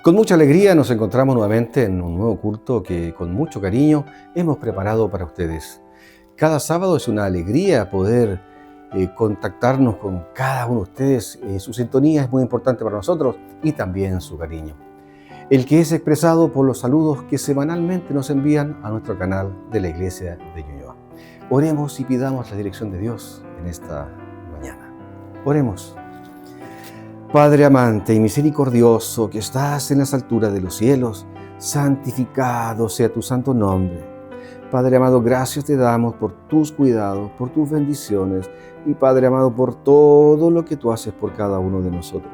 Con mucha alegría nos encontramos nuevamente en un nuevo culto que con mucho cariño hemos preparado para ustedes. Cada sábado es una alegría poder contactarnos con cada uno de ustedes. Su sintonía es muy importante para nosotros y también su cariño. El que es expresado por los saludos que semanalmente nos envían a nuestro canal de la Iglesia de Ñuñoa. Oremos y pidamos la dirección de Dios en esta mañana. Oremos. Padre amante y misericordioso que estás en las alturas de los cielos, santificado sea tu santo nombre. Padre amado, gracias te damos por tus cuidados, por tus bendiciones y Padre amado por todo lo que tú haces por cada uno de nosotros.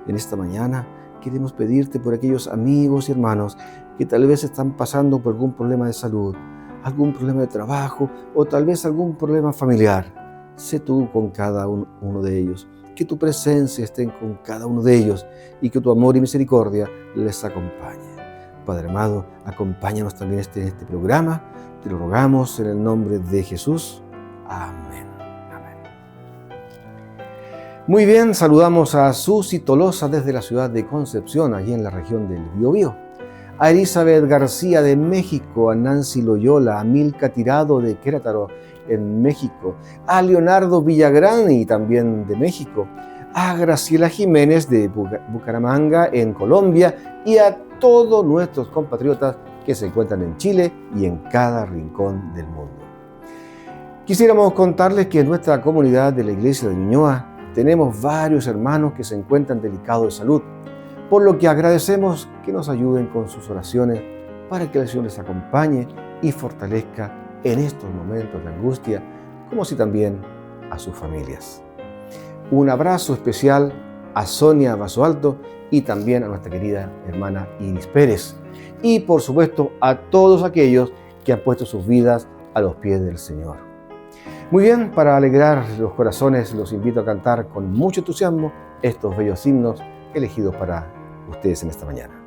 En esta mañana queremos pedirte por aquellos amigos y hermanos que tal vez están pasando por algún problema de salud, algún problema de trabajo o tal vez algún problema familiar. Sé tú con cada uno de ellos. Que tu presencia esté con cada uno de ellos y que tu amor y misericordia les acompañe. Padre amado, acompáñanos también en este programa. Te lo rogamos en el nombre de Jesús. Amén. Amén. Muy bien, saludamos a Susi Tolosa desde la ciudad de Concepción, allí en la región del Biobío. A Elizabeth García de México, a Nancy Loyola, a Milka Tirado de Querétaro, en México, a Leonardo Villagrán y también de México, a Graciela Jiménez de Bucaramanga en Colombia y a todos nuestros compatriotas que se encuentran en Chile y en cada rincón del mundo. Quisiéramos contarles que en nuestra comunidad de la Iglesia de Ñuñoa tenemos varios hermanos que se encuentran delicados de salud, por lo que agradecemos que nos ayuden con sus oraciones para que el Señor les acompañe y fortalezca en estos momentos de angustia, como así también a sus familias. Un abrazo especial a Sonia Basualto y también a nuestra querida hermana Iris Pérez. Y por supuesto a todos aquellos que han puesto sus vidas a los pies del Señor. Muy bien, para alegrar los corazones los invito a cantar con mucho entusiasmo estos bellos himnos elegidos para ustedes en esta mañana.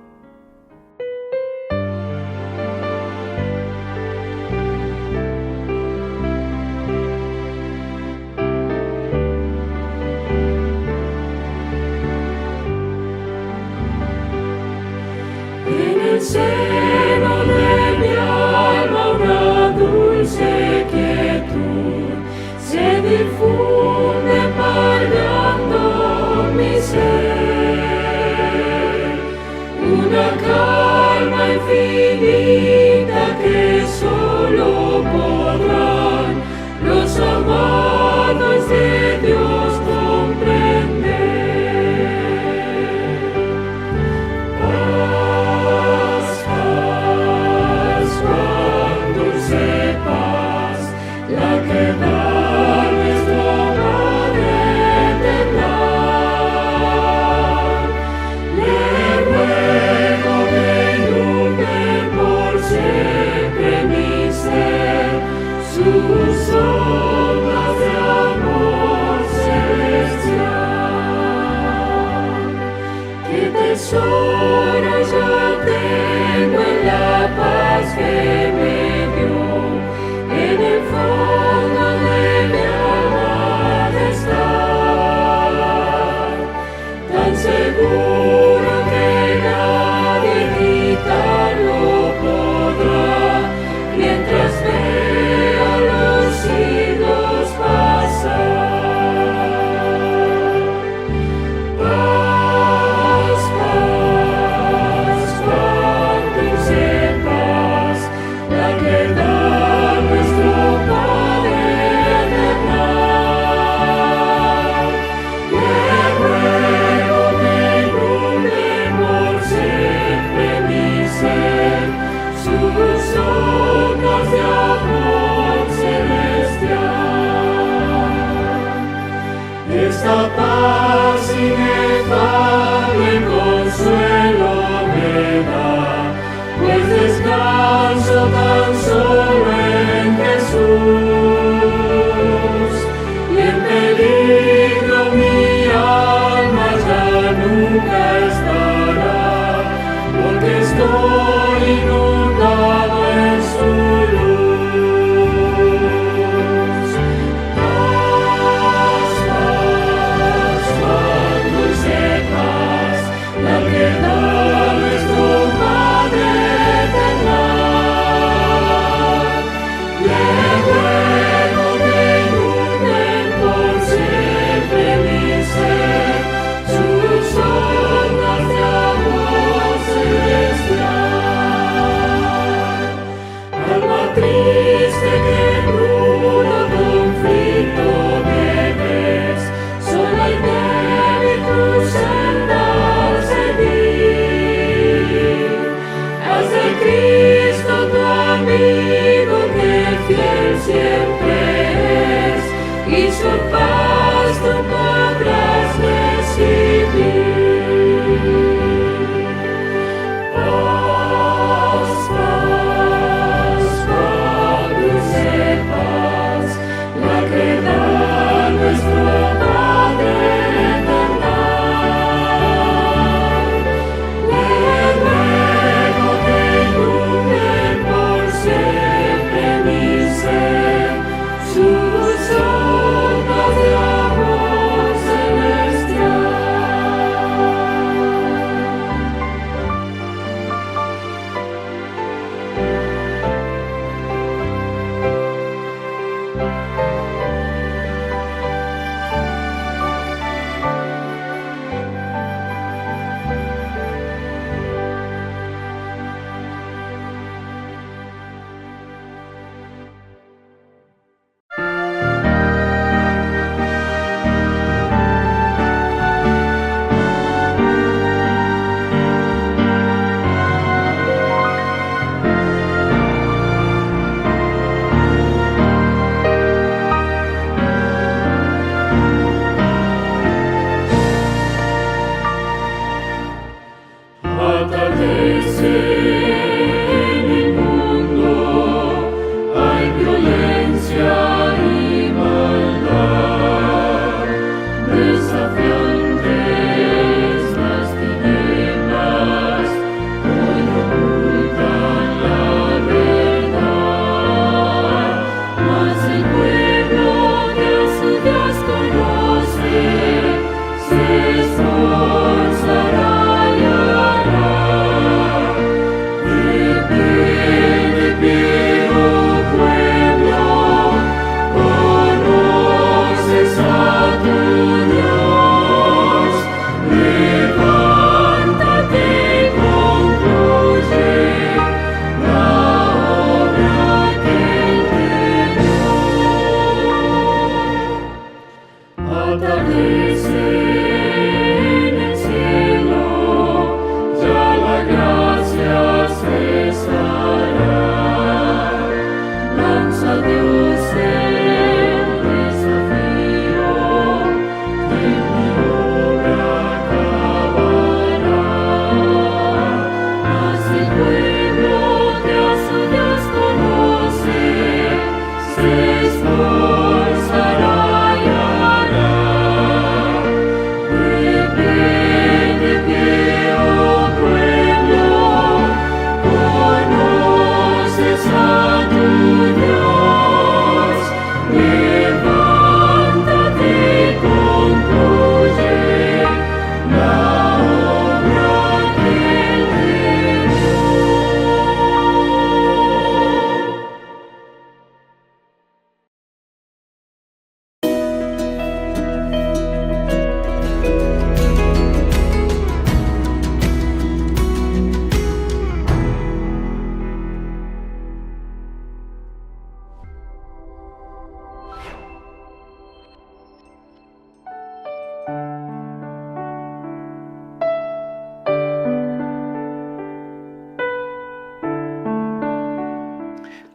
En el seno de mi alma una dulce quietud se difunde embargando mi ser. Una finita que solo podrán los amados de Dios comprender. Paz, paz, cuán dulce paz, la que da nuestro Padre eterno. Le ruego que inunde por siempre mi ser, sus ondas de amor celestial. Qué tesoro yo tengo en la paz que me dio, en el fondo de mi alma de estar, tan seguro que nadie quitarlo podrá, mientras vea los siglos pasar. Paz, paz, cuán dulce paz, la que da nuestro Padre eterno. Le ruego que inunde por siempre mi ser, sus ondas de amor celestial. Esta paz inefable consuelo me da, pues descanso tan solo en Jesús. Y en peligro mi alma ya nunca estará, porque estoy inundado en su luz. Paz, paz, cuán dulce paz, la que da nuestro Padre eterno. Le ruego que inunde por siempre mi ser, sus ondas de amor celestial. Alma triste que en rudo conflicto debes, sola y débil tu senda seguir. Haz de Cristo tu amigo que fiel siempre es, y su paz tú podrás recibir. Paz, paz, cuán dulce paz, la que da nuestro Padre eterno. Le ruego que inunde por siempre mi ser, sus ondas de amor celestial.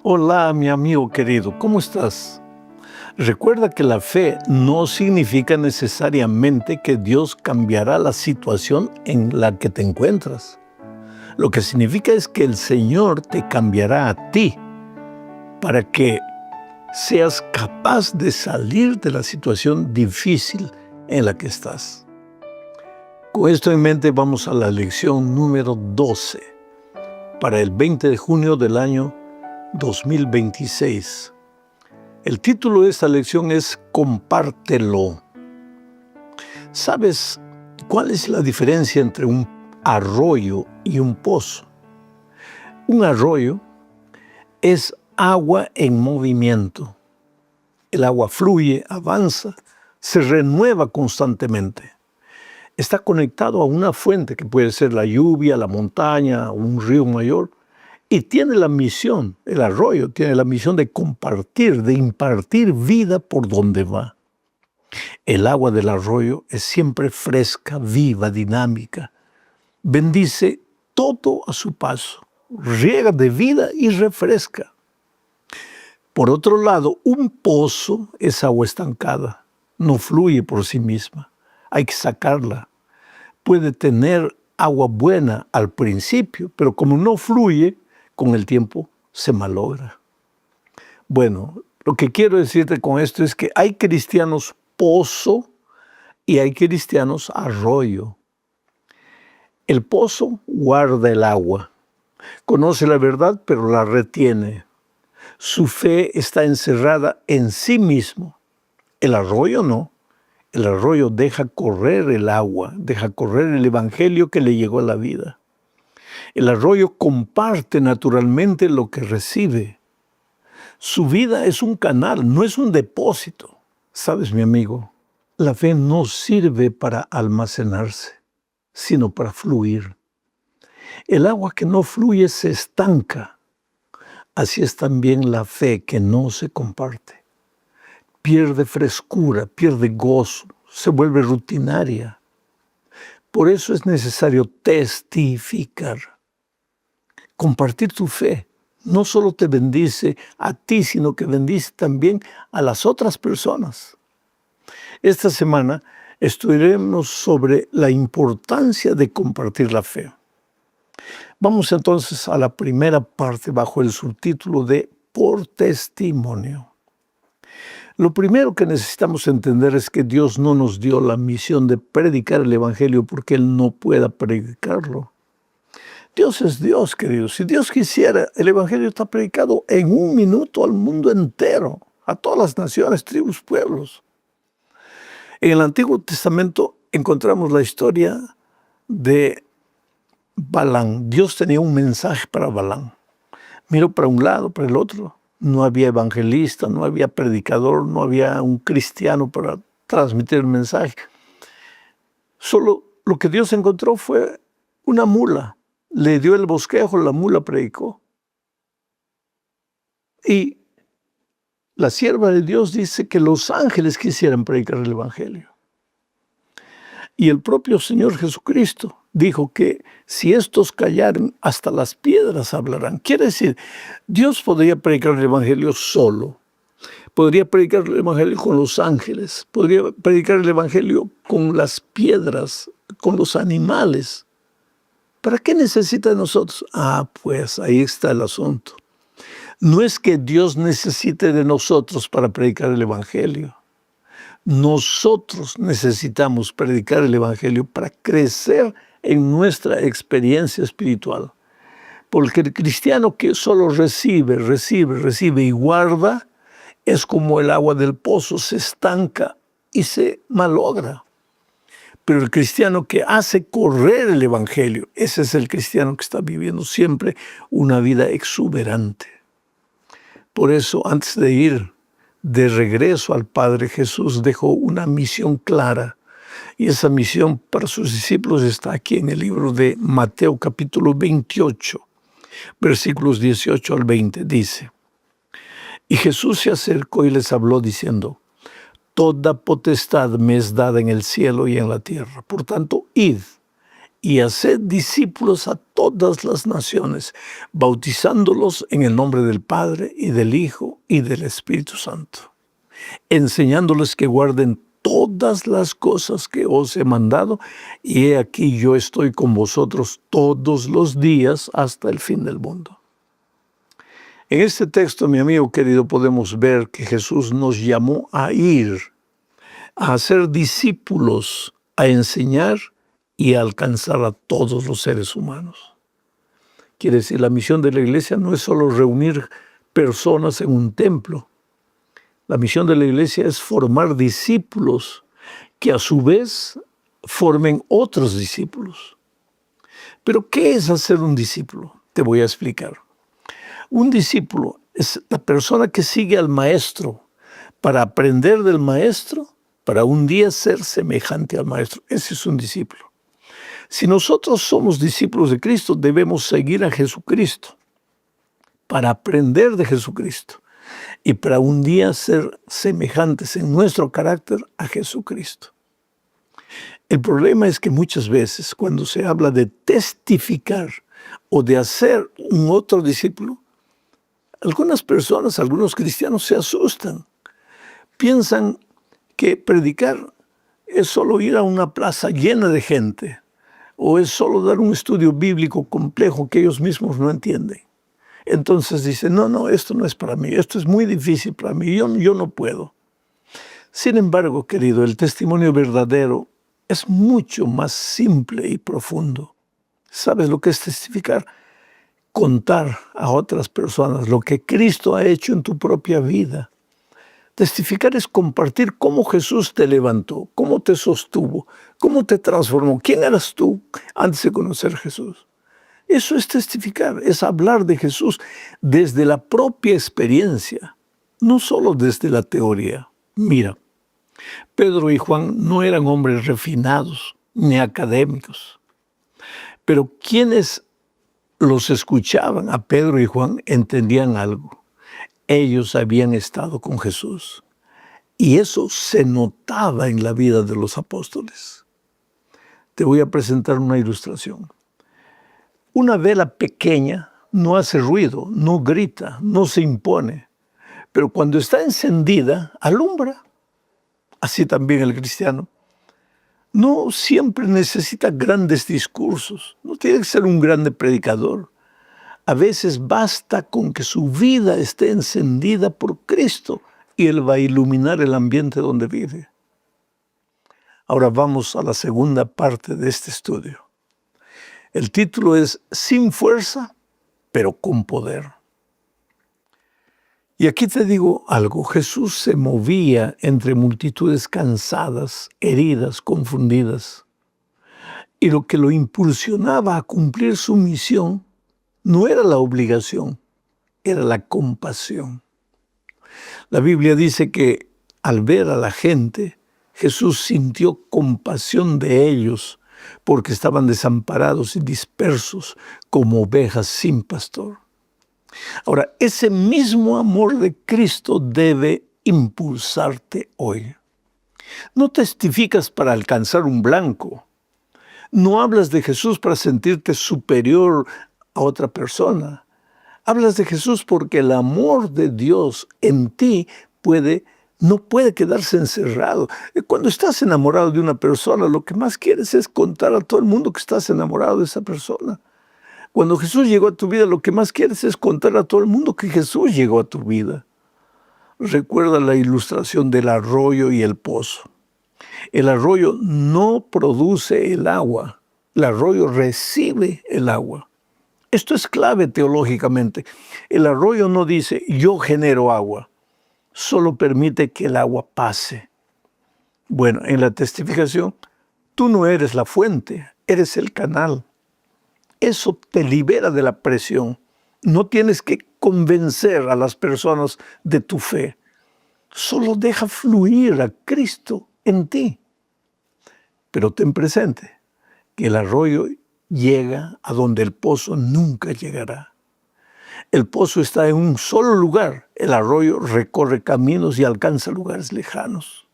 Hola, mi amigo querido, ¿cómo estás? Recuerda que la fe no significa necesariamente que Dios cambiará la situación en la que te encuentras. Lo que significa es que el Señor te cambiará a ti para que seas capaz de salir de la situación difícil en la que estás. Con esto en mente vamos a la lección número 12 para el 20 de junio del año 2026. El título de esta lección es Compártelo. ¿Sabes cuál es la diferencia entre un arroyo y un pozo? Un arroyo es agua en movimiento. El agua fluye, avanza, se renueva constantemente. Está conectado a una fuente que puede ser la lluvia, la montaña, un río mayor, y tiene la misión, el arroyo tiene la misión de compartir, de impartir vida por donde va. El agua del arroyo es siempre fresca, viva, dinámica. Bendice todo a su paso, riega de vida y refresca. Por otro lado, un pozo es agua estancada, no fluye por sí misma, hay que sacarla. Puede tener agua buena al principio, pero como no fluye, con el tiempo se malogra. Bueno, lo que quiero decirte con esto es que hay cristianos pozo y hay cristianos arroyo. El pozo guarda el agua, conoce la verdad, pero la retiene. Su fe está encerrada en sí mismo. El arroyo no. El arroyo deja correr el agua, deja correr el evangelio que le llegó a la vida. El arroyo comparte naturalmente lo que recibe. Su vida es un canal, no es un depósito. ¿Sabes, mi amigo? La fe no sirve para almacenarse, sino para fluir. El agua que no fluye se estanca. Así es también la fe que no se comparte. Pierde frescura, pierde gozo, se vuelve rutinaria. Por eso es necesario testificar. Compartir tu fe no solo te bendice a ti, sino que bendice también a las otras personas. Esta semana estudiaremos sobre la importancia de compartir la fe. Vamos entonces a la primera parte bajo el subtítulo de Por testimonio. Lo primero que necesitamos entender es que Dios no nos dio la misión de predicar el Evangelio porque Él no pueda predicarlo. Dios es Dios, queridos. Si Dios quisiera, el Evangelio está predicado en un minuto al mundo entero, a todas las naciones, tribus, pueblos. En el Antiguo Testamento encontramos la historia de Balaam. Dios tenía un mensaje para Balaam. Miró para un lado, para el otro. No había evangelista, no había predicador, no había un cristiano para transmitir el mensaje. Solo lo que Dios encontró fue una mula. Le dio el bosquejo, la mula predicó. Y la sierva de Dios dice que los ángeles quisieran predicar el Evangelio. Y el propio Señor Jesucristo dijo que si estos callaran, hasta las piedras hablarán. Quiere decir, Dios podría predicar el Evangelio solo. Podría predicar el Evangelio con los ángeles. Podría predicar el Evangelio con las piedras, con los animales. ¿Para qué necesita de nosotros? Pues ahí está el asunto. No es que Dios necesite de nosotros para predicar el Evangelio. Nosotros necesitamos predicar el Evangelio para crecer en nuestra experiencia espiritual. Porque el cristiano que solo recibe y guarda, es como el agua del pozo, se estanca y se malogra. Pero el cristiano que hace correr el Evangelio, ese es el cristiano que está viviendo siempre una vida exuberante. Por eso, antes de ir de regreso al Padre, Jesús dejó una misión clara. Y esa misión para sus discípulos está aquí en el libro de Mateo capítulo 28, versículos 18 al 20. Dice: Y Jesús se acercó y les habló diciendo: Toda potestad me es dada en el cielo y en la tierra. Por tanto, id y haced discípulos a todas las naciones, bautizándolos en el nombre del Padre y del Hijo y del Espíritu Santo, enseñándoles que guarden todas las cosas que os he mandado, y he aquí yo estoy con vosotros todos los días hasta el fin del mundo. En este texto, mi amigo querido, podemos ver que Jesús nos llamó a ir, a ser discípulos, a enseñar y a alcanzar a todos los seres humanos. Quiere decir, la misión de la iglesia no es solo reunir personas en un templo. La misión de la iglesia es formar discípulos que a su vez formen otros discípulos. Pero, ¿qué es hacer un discípulo? Te voy a explicar. Un discípulo es la persona que sigue al maestro para aprender del maestro, para un día ser semejante al maestro. Ese es un discípulo. Si nosotros somos discípulos de Cristo, debemos seguir a Jesucristo para aprender de Jesucristo y para un día ser semejantes en nuestro carácter a Jesucristo. El problema es que muchas veces cuando se habla de testificar o de hacer un otro discípulo, algunas personas, algunos cristianos se asustan. Piensan que predicar es solo ir a una plaza llena de gente o es solo dar un estudio bíblico complejo que ellos mismos no entienden. Entonces dicen, no, esto no es para mí, esto es muy difícil para mí, yo no puedo. Sin embargo, querido, el testimonio verdadero es mucho más simple y profundo. ¿Sabes lo que es testificar? Contar a otras personas lo que Cristo ha hecho en tu propia vida. Testificar es compartir cómo Jesús te levantó, cómo te sostuvo, cómo te transformó, quién eras tú antes de conocer a Jesús. Eso es testificar, es hablar de Jesús desde la propia experiencia, no solo desde la teoría. Mira, Pedro y Juan no eran hombres refinados ni académicos, pero quienes los escuchaban a Pedro y Juan entendían algo. Ellos habían estado con Jesús y eso se notaba en la vida de los apóstoles. Te voy a presentar una ilustración. Una vela pequeña no hace ruido, no grita, no se impone, pero cuando está encendida, alumbra. Así también el cristiano. No siempre necesita grandes discursos, no tiene que ser un grande predicador. A veces basta con que su vida esté encendida por Cristo y Él va a iluminar el ambiente donde vive. Ahora vamos a la segunda parte de este estudio. El título es Sin fuerza, pero con poder. Y aquí te digo algo, Jesús se movía entre multitudes cansadas, heridas, confundidas. Y lo que lo impulsionaba a cumplir su misión no era la obligación, era la compasión. La Biblia dice que al ver a la gente, Jesús sintió compasión de ellos porque estaban desamparados y dispersos como ovejas sin pastor. Ahora, ese mismo amor de Cristo debe impulsarte hoy. No testificas para alcanzar un blanco. No hablas de Jesús para sentirte superior a otra persona. Hablas de Jesús porque el amor de Dios en ti no puede quedarse encerrado. Cuando estás enamorado de una persona, lo que más quieres es contar a todo el mundo que estás enamorado de esa persona. Cuando Jesús llegó a tu vida, lo que más quieres es contar a todo el mundo que Jesús llegó a tu vida. Recuerda la ilustración del arroyo y el pozo. El arroyo no produce el agua, el arroyo recibe el agua. Esto es clave teológicamente. El arroyo no dice, yo genero agua, solo permite que el agua pase. Bueno, en la testificación, tú no eres la fuente, eres el canal. Eso te libera de la presión. No tienes que convencer a las personas de tu fe. Solo deja fluir a Cristo en ti. Pero ten presente que el arroyo llega a donde el pozo nunca llegará. El pozo está en un solo lugar. El arroyo recorre caminos y alcanza lugares lejanos.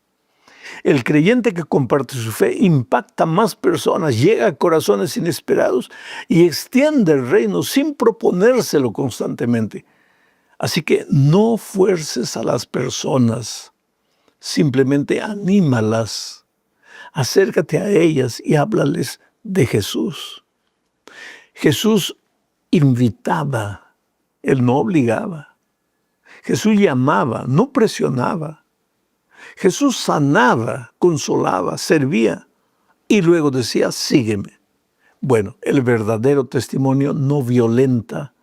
El creyente que comparte su fe impacta a más personas, llega a corazones inesperados y extiende el reino sin proponérselo constantemente. Así que no fuerces a las personas, simplemente anímalas. Acércate a ellas y háblales de Jesús. Jesús invitaba, Él no obligaba. Jesús llamaba, no presionaba. Jesús sanaba, consolaba, servía y luego decía, sígueme. Bueno, el verdadero testimonio no violenta.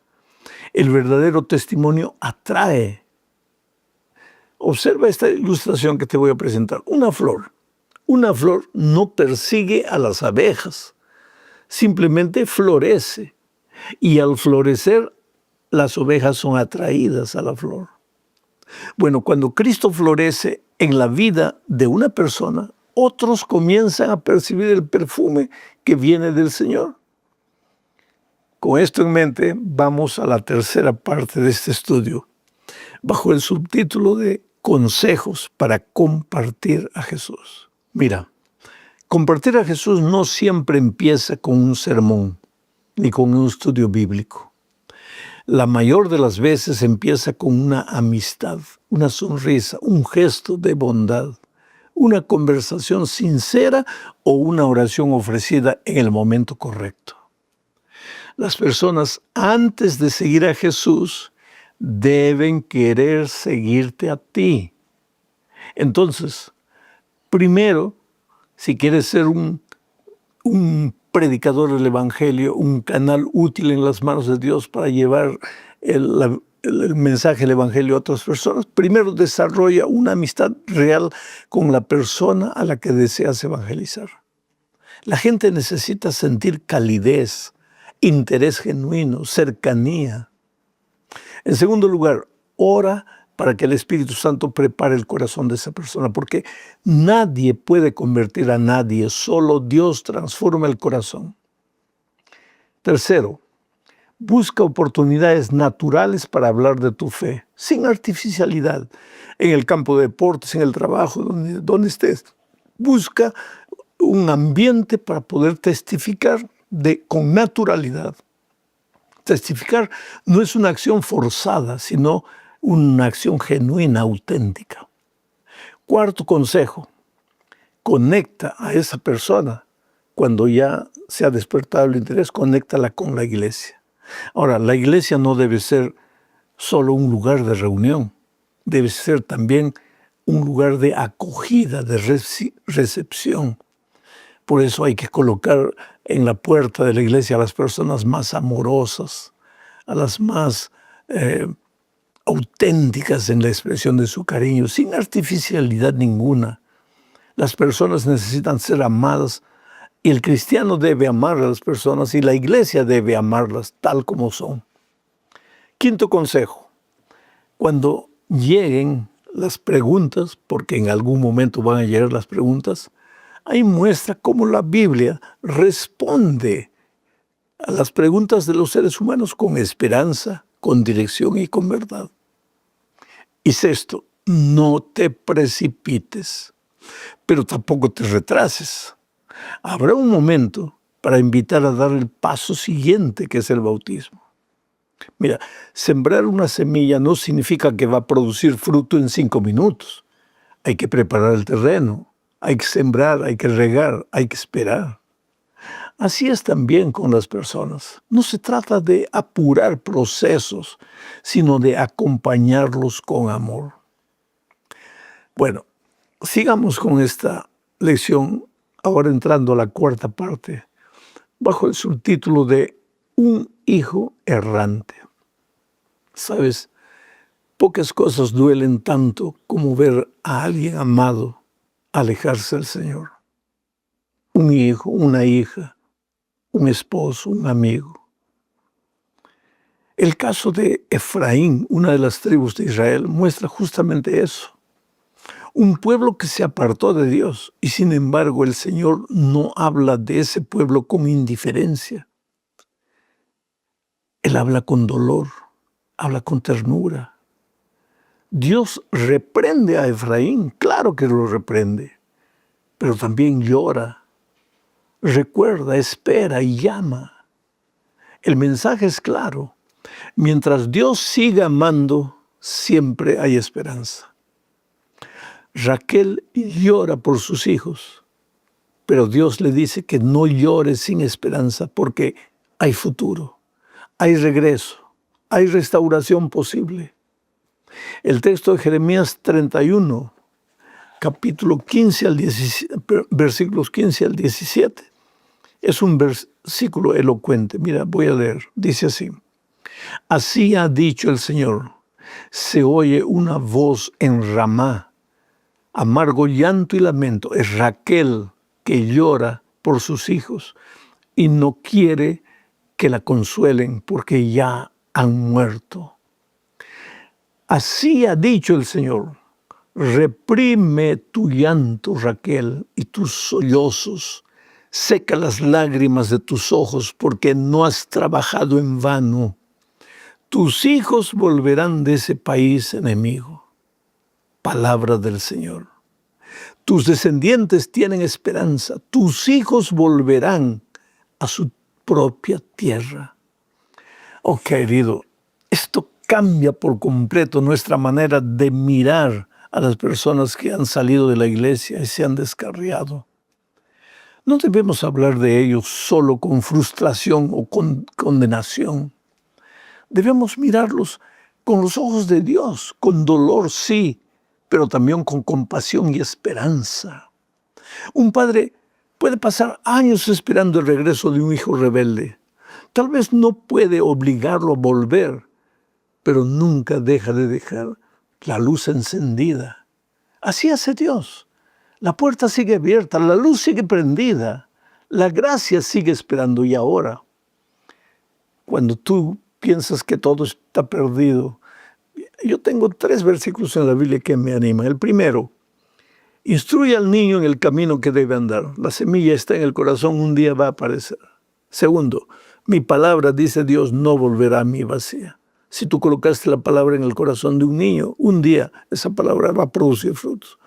El verdadero testimonio atrae. Observa esta ilustración que te voy a presentar. Una flor. Una flor no persigue a las abejas, simplemente florece. Y al florecer, las ovejas son atraídas a la flor. Bueno, cuando Cristo florece en la vida de una persona, otros comienzan a percibir el perfume que viene del Señor. Con esto en mente, vamos a la tercera parte de este estudio, bajo el subtítulo de Consejos para compartir a Jesús. Mira, compartir a Jesús no siempre empieza con un sermón, ni con un estudio bíblico. La mayor de las veces empieza con una amistad, una sonrisa, un gesto de bondad, una conversación sincera o una oración ofrecida en el momento correcto. Las personas, antes de seguir a Jesús, deben querer seguirte a ti. Entonces, primero, si quieres ser un predicador del Evangelio, un canal útil en las manos de Dios para llevar el mensaje del Evangelio a otras personas, primero desarrolla una amistad real con la persona a la que deseas evangelizar. La gente necesita sentir calidez, interés genuino, cercanía. En segundo lugar, ora para que el Espíritu Santo prepare el corazón de esa persona, porque nadie puede convertir a nadie, solo Dios transforma el corazón. Tercero, busca oportunidades naturales para hablar de tu fe, sin artificialidad, en el campo de deportes, en el trabajo, donde estés. Busca un ambiente para poder testificar con naturalidad. Testificar no es una acción forzada, sino una acción genuina, auténtica. Cuarto consejo, conecta a esa persona. Cuando ya se ha despertado el interés, conéctala con la iglesia. Ahora, la iglesia no debe ser solo un lugar de reunión, debe ser también un lugar de acogida, de recepción. Por eso hay que colocar en la puerta de la iglesia a las personas más amorosas, a las más auténticas en la expresión de su cariño, sin artificialidad ninguna. Las personas necesitan ser amadas y el cristiano debe amar a las personas y la iglesia debe amarlas tal como son. Quinto consejo, cuando lleguen las preguntas, porque en algún momento van a llegar las preguntas, ahí muestra cómo la Biblia responde a las preguntas de los seres humanos con esperanza, con dirección y con verdad. Y sexto, no te precipites, pero tampoco te retrases. Habrá un momento para invitar a dar el paso siguiente, que es el bautismo. Mira, sembrar una semilla no significa que va a producir fruto en 5 minutos. Hay que preparar el terreno, hay que sembrar, hay que regar, hay que esperar. Así es también con las personas. No se trata de apurar procesos, sino de acompañarlos con amor. Bueno, sigamos con esta lección, ahora entrando a la cuarta parte, bajo el subtítulo de Un hijo errante. ¿Sabes? Pocas cosas duelen tanto como ver a alguien amado alejarse del Señor. Un hijo, una hija, un esposo, un amigo. El caso de Efraín, una de las tribus de Israel, muestra justamente eso. Un pueblo que se apartó de Dios y sin embargo el Señor no habla de ese pueblo con indiferencia. Él habla con dolor, habla con ternura. Dios reprende a Efraín, claro que lo reprende, pero también llora, recuerda, espera y llama. El mensaje es claro. Mientras Dios siga amando, siempre hay esperanza. Raquel llora por sus hijos, pero Dios le dice que no llore sin esperanza porque hay futuro, hay regreso, hay restauración posible. El texto de Jeremías 31, capítulo 15 al 17, versículos 15 al 17, es un versículo elocuente. Mira, voy a leer. Dice así: Así ha dicho el Señor, se oye una voz en Ramá, amargo llanto y lamento. Es Raquel que llora por sus hijos y no quiere que la consuelen porque ya han muerto. Así ha dicho el Señor: reprime tu llanto, Raquel, y tus sollozos. Seca las lágrimas de tus ojos porque no has trabajado en vano. Tus hijos volverán de ese país enemigo. Palabra del Señor. Tus descendientes tienen esperanza. Tus hijos volverán a su propia tierra. Oh, querido, esto cambia por completo nuestra manera de mirar a las personas que han salido de la iglesia y se han descarriado. No debemos hablar de ellos solo con frustración o con condenación. Debemos mirarlos con los ojos de Dios, con dolor, sí, pero también con compasión y esperanza. Un padre puede pasar años esperando el regreso de un hijo rebelde. Tal vez no puede obligarlo a volver, pero nunca deja de dejar la luz encendida. Así hace Dios. La puerta sigue abierta, la luz sigue prendida, la gracia sigue esperando. Y ahora, cuando tú piensas que todo está perdido, yo tengo 3 versículos en la Biblia que me animan. El primero: instruye al niño en el camino que debe andar. La semilla está en el corazón, un día va a aparecer. Segundo, mi palabra, dice Dios, no volverá a mí vacía. Si tú colocaste la palabra en el corazón de un niño, un día esa palabra va a producir frutos.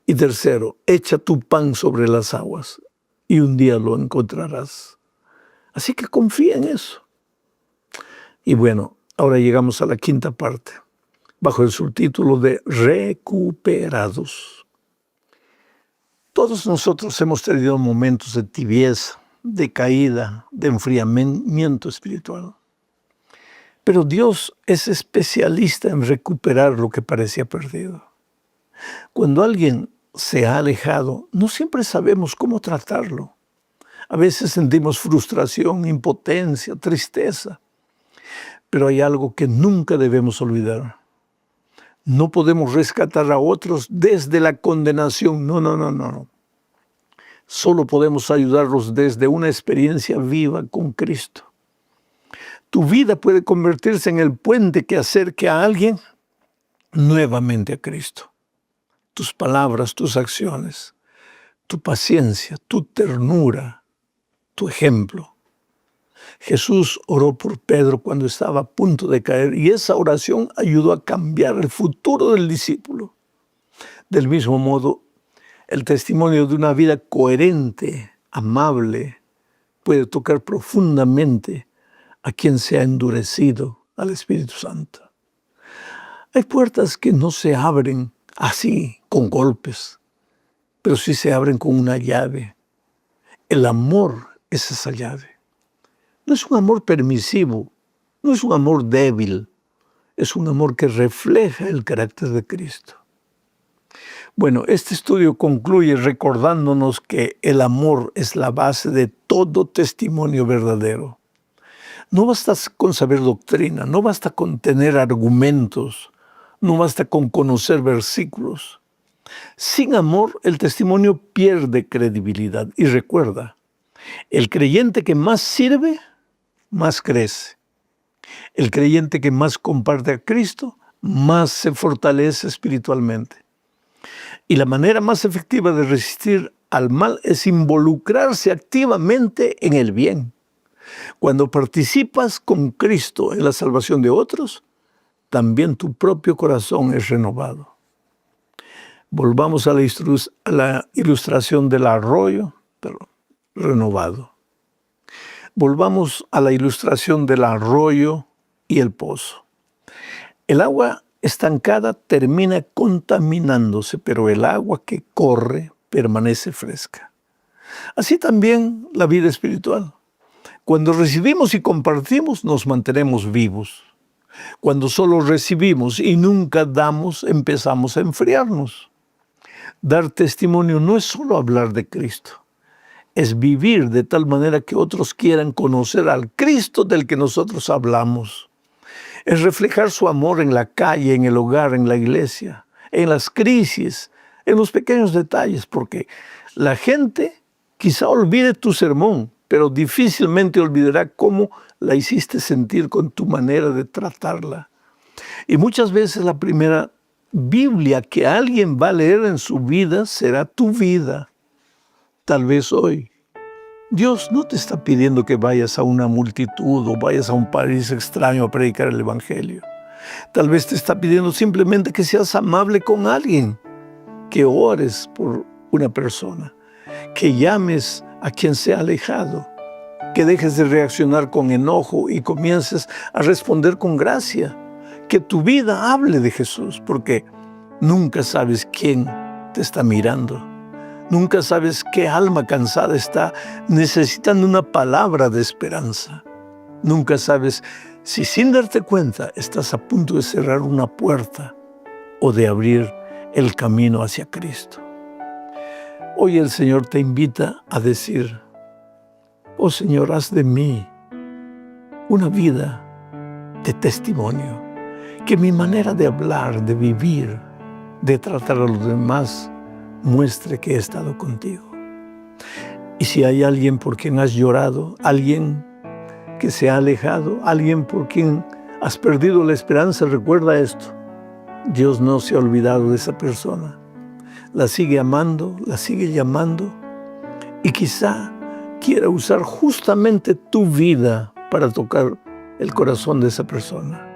Y tercero, echa tu pan sobre las aguas y un día lo encontrarás. Así que confía en eso. Y bueno, ahora llegamos a la quinta parte, bajo el subtítulo de recuperados. Todos nosotros hemos tenido momentos de tibieza, de caída, de enfriamiento espiritual. Pero Dios es especialista en recuperar lo que parecía perdido. Cuando alguien se ha alejado, no siempre sabemos cómo tratarlo. A veces sentimos frustración, impotencia, tristeza. Pero hay algo que nunca debemos olvidar. No podemos rescatar a otros desde la condenación. No. Solo podemos ayudarlos desde una experiencia viva con Cristo. Tu vida puede convertirse en el puente que acerque a alguien nuevamente a Cristo. Tus palabras, tus acciones, tu paciencia, tu ternura, tu ejemplo. Jesús oró por Pedro cuando estaba a punto de caer y esa oración ayudó a cambiar el futuro del discípulo. Del mismo modo, el testimonio de una vida coherente, amable, puede tocar profundamente a quien se ha endurecido al Espíritu Santo. Hay puertas que no se abren así, con golpes, pero sí se abren con una llave. El amor es esa llave. No es un amor permisivo, no es un amor débil, es un amor que refleja el carácter de Cristo. Bueno, este estudio concluye recordándonos que el amor es la base de todo testimonio verdadero. No basta con saber doctrina, no basta con tener argumentos, no basta con conocer versículos. Sin amor, el testimonio pierde credibilidad. Y recuerda, el creyente que más sirve, más crece. El creyente que más comparte a Cristo, más se fortalece espiritualmente. Y la manera más efectiva de resistir al mal es involucrarse activamente en el bien. Cuando participas con Cristo en la salvación de otros, también tu propio corazón es renovado. Volvamos a la ilustración del arroyo, pero renovado. Volvamos a la ilustración del arroyo y el pozo. El agua estancada termina contaminándose, pero el agua que corre permanece fresca. Así también la vida espiritual. Cuando recibimos y compartimos, nos mantenemos vivos. Cuando solo recibimos y nunca damos, empezamos a enfriarnos. Dar testimonio no es solo hablar de Cristo, es vivir de tal manera que otros quieran conocer al Cristo del que nosotros hablamos. Es reflejar su amor en la calle, en el hogar, en la iglesia, en las crisis, en los pequeños detalles, porque la gente quizá olvide tu sermón, pero difícilmente olvidará cómo la hiciste sentir con tu manera de tratarla. Y muchas veces la primera Biblia que alguien va a leer en su vida será tu vida. Tal vez hoy. Dios no te está pidiendo que vayas a una multitud o vayas a un país extraño a predicar el Evangelio. Tal vez te está pidiendo simplemente que seas amable con alguien, que ores por una persona, que llames a quien se ha alejado, que dejes de reaccionar con enojo y comiences a responder con gracia. Que tu vida hable de Jesús, porque nunca sabes quién te está mirando. Nunca sabes qué alma cansada está necesitando una palabra de esperanza. Nunca sabes si sin darte cuenta estás a punto de cerrar una puerta o de abrir el camino hacia Cristo. Hoy el Señor te invita a decir: oh Señor, haz de mí una vida de testimonio. Que mi manera de hablar, de vivir, de tratar a los demás muestre que he estado contigo. Y si hay alguien por quien has llorado, alguien que se ha alejado, alguien por quien has perdido la esperanza, recuerda esto: Dios no se ha olvidado de esa persona. La sigue amando, la sigue llamando y quizá quiera usar justamente tu vida para tocar el corazón de esa persona.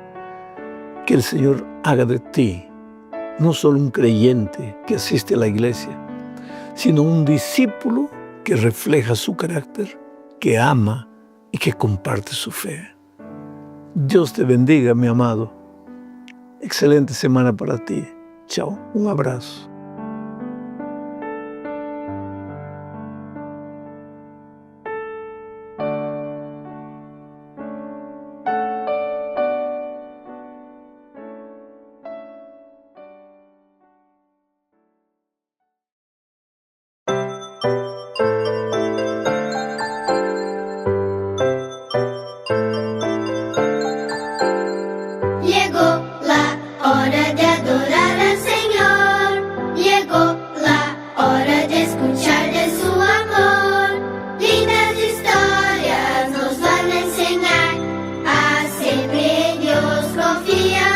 Que el Señor haga de ti no solo un creyente que asiste a la iglesia, sino un discípulo que refleja su carácter, que ama y que comparte su fe. Dios te bendiga, mi amado. Excelente semana para ti. Chao, un abrazo. Llegó la hora de adorar al Señor. Llegó la hora de escuchar de su amor. Lindas historias nos van a enseñar a siempre en Dios confiar.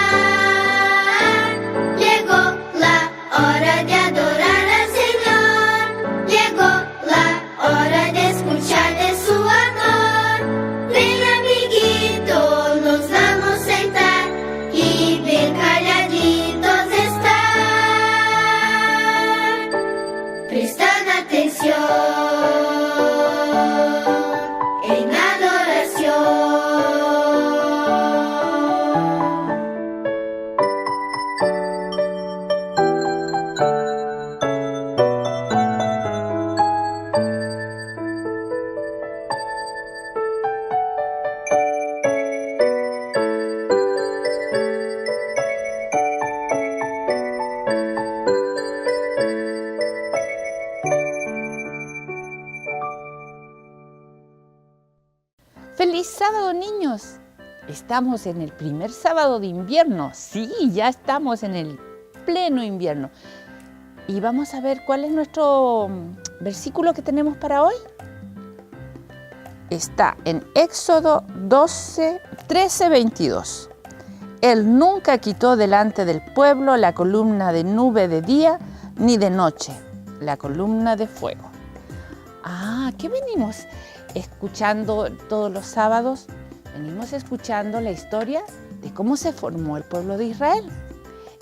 Llegó la hora de adorar al Señor. Llegó la hora de escuchar de su amor. Ven, amiguito, nos vamos a sentar y bien calladitos estar, prestan atención en adoración. ¡Feliz sábado, niños! Estamos en el primer sábado de invierno. Sí, ya estamos en el pleno invierno. Y vamos a ver cuál es nuestro versículo que tenemos para hoy. Está en Éxodo 13:22. Él nunca quitó delante del pueblo la columna de nube de día ni de noche, la columna de fuego. ¿Qué venimos escuchando todos los sábados? Venimos escuchando la historia de cómo se formó el pueblo de Israel.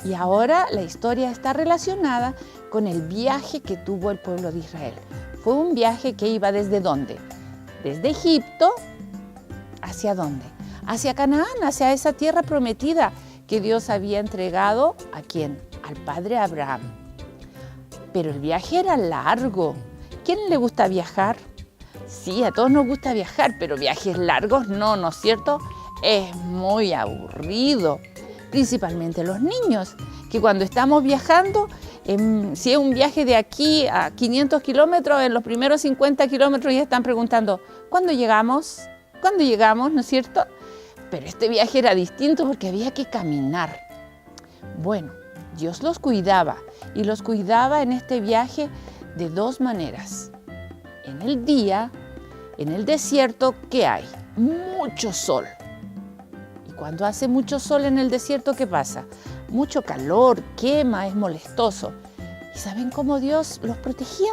Y ahora la historia está relacionada con el viaje que tuvo el pueblo de Israel. Fue un viaje que iba ¿desde dónde? Desde Egipto, ¿hacia dónde? Hacia Canaán, hacia esa tierra prometida que Dios había entregado ¿a quién? Al padre Abraham. Pero el viaje era largo. ¿Quién le gusta viajar? Sí, a todos nos gusta viajar, pero viajes largos no, ¿no es cierto? Es muy aburrido, principalmente los niños, que cuando estamos viajando, si es un viaje de aquí a 500 kilómetros, en los primeros 50 kilómetros ya están preguntando, ¿cuándo llegamos? ¿Cuándo llegamos? ¿No es cierto? Pero este viaje era distinto porque había que caminar. Bueno, Dios los cuidaba y los cuidaba en este viaje de dos maneras. En el día, en el desierto, ¿qué hay? Mucho sol. Y cuando hace mucho sol en el desierto, ¿qué pasa? Mucho calor, quema, es molestoso. ¿Y saben cómo Dios los protegía?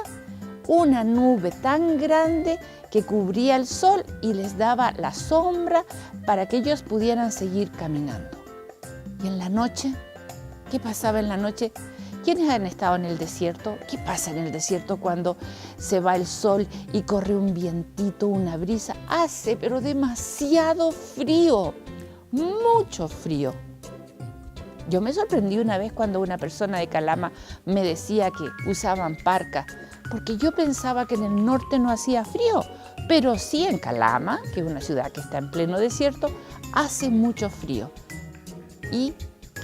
Una nube tan grande que cubría el sol y les daba la sombra para que ellos pudieran seguir caminando. ¿Y en la noche? ¿Qué pasaba en la noche? ¿Quiénes han estado en el desierto? ¿Qué pasa en el desierto cuando se va el sol y corre un vientito, una brisa? Hace, pero demasiado frío, mucho frío. Yo me sorprendí una vez cuando una persona de Calama me decía que usaban parca, porque yo pensaba que en el norte no hacía frío, pero sí en Calama, que es una ciudad que está en pleno desierto, hace mucho frío. ¿Y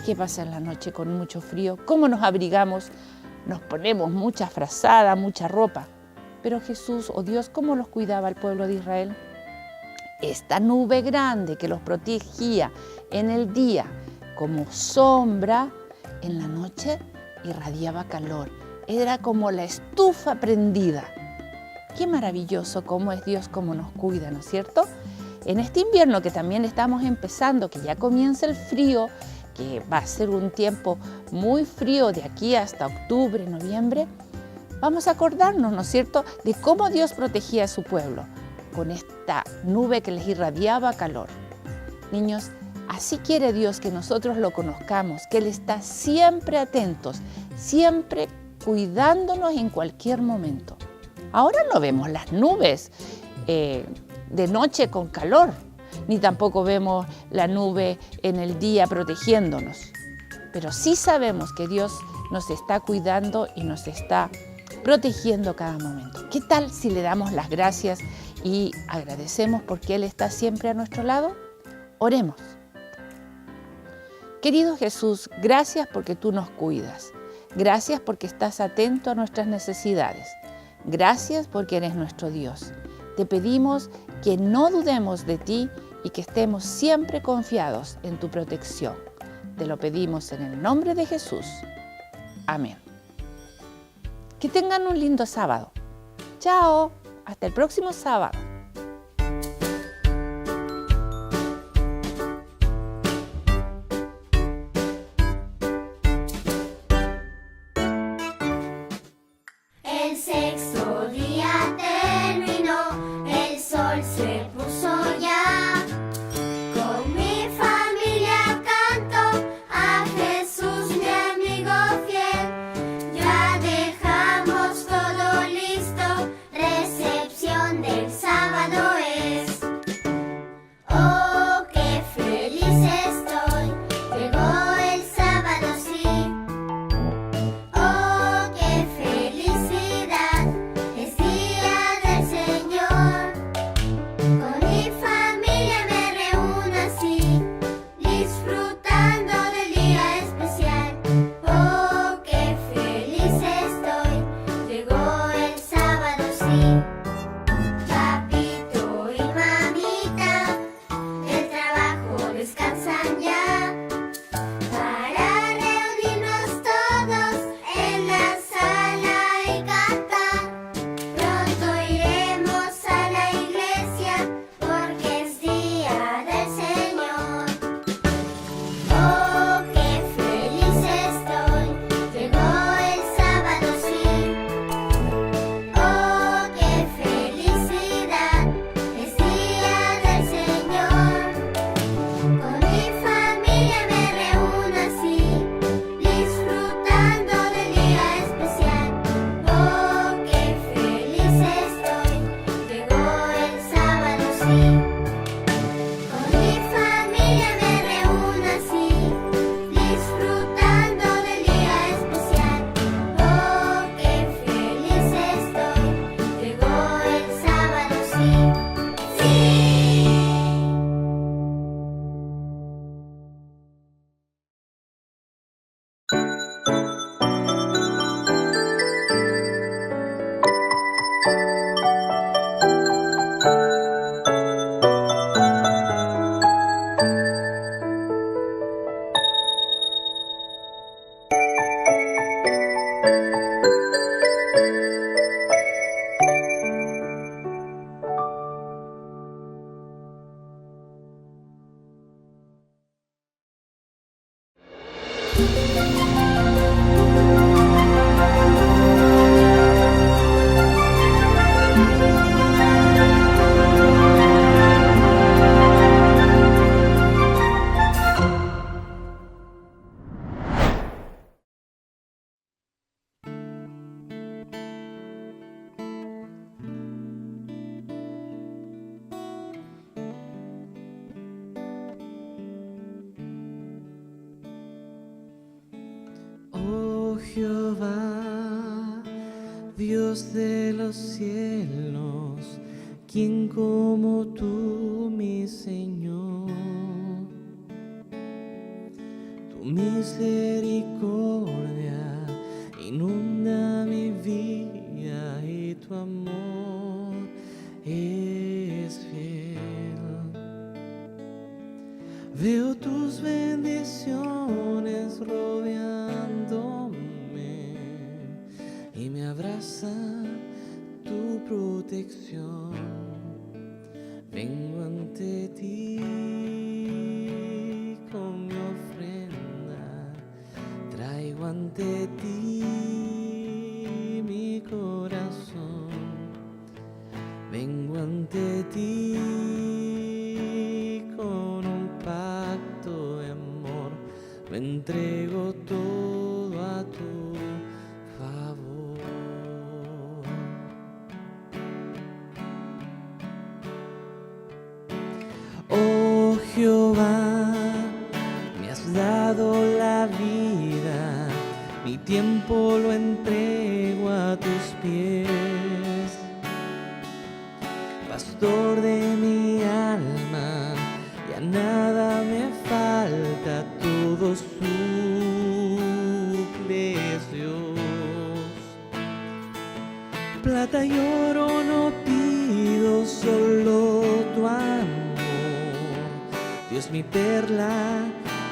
qué pasa en la noche con mucho frío? ¿Cómo nos abrigamos? Nos ponemos mucha frazada, mucha ropa. Pero Jesús, o Dios, ¿cómo los cuidaba el pueblo de Israel? Esta nube grande que los protegía en el día como sombra, en la noche irradiaba calor. Era como la estufa prendida. Qué maravilloso cómo es Dios, cómo nos cuida, ¿no es cierto? En este invierno que también estamos empezando, que ya comienza el frío, que va a ser un tiempo muy frío de aquí hasta octubre, noviembre, vamos a acordarnos, ¿no es cierto?, de cómo Dios protegía a su pueblo, con esta nube que les irradiaba calor. Niños, así quiere Dios que nosotros lo conozcamos, que Él está siempre atentos, siempre cuidándonos en cualquier momento. Ahora no vemos las nubes de noche con calor, ni tampoco vemos la nube en el día protegiéndonos. Pero sí sabemos que Dios nos está cuidando y nos está protegiendo cada momento. ¿Qué tal si le damos las gracias y agradecemos porque Él está siempre a nuestro lado? Oremos. Querido Jesús, gracias porque tú nos cuidas. Gracias porque estás atento a nuestras necesidades. Gracias porque eres nuestro Dios. Te pedimos que no dudemos de ti y que estemos siempre confiados en tu protección. Te lo pedimos en el nombre de Jesús. Amén. Que tengan un lindo sábado. Chao, hasta el próximo sábado. El sexto día terminó, el sol se puso ya. Con mi familia canto a Jesús, mi amigo fiel. Ya dejamos todo listo, recepción del sábado es. Oh, qué feliz estoy, llegó el sábado, sí. Oh, qué felicidad, es día del Señor. Con mi familia me reúno así, disfrutando del día especial. Oh, qué feliz estoy, llegó el sábado, sí. Papito y mamita, del trabajo descansan ya, para reunirnos todos en la sala y cantar. Pronto iremos a la iglesia, porque es día del Señor. Oh, qué feliz estoy, llegó el sábado, sí. Oh, qué felicidad, es día del Señor. Con mi familia Oh Jehová, Dios de los cielos, ¿quién como tú, mi Señor? Tu misericordia inunda mi vida y tu amor es fiel. Veo tus bendiciones rodeándome y me abraza tu protección. Vengo ante ti con mi ofrenda, traigo ante ti mi corazón. Vengo ante ti con un pacto de amor, lo entrego todo a tu favor. Oh Jehová, me has dado la vida, mi tiempo lo entrego a tus pies. Pastor de mi alma, ya nada me falta, todo suples, Dios. Plata y oro no pido, solo tu amor, Dios, mi perla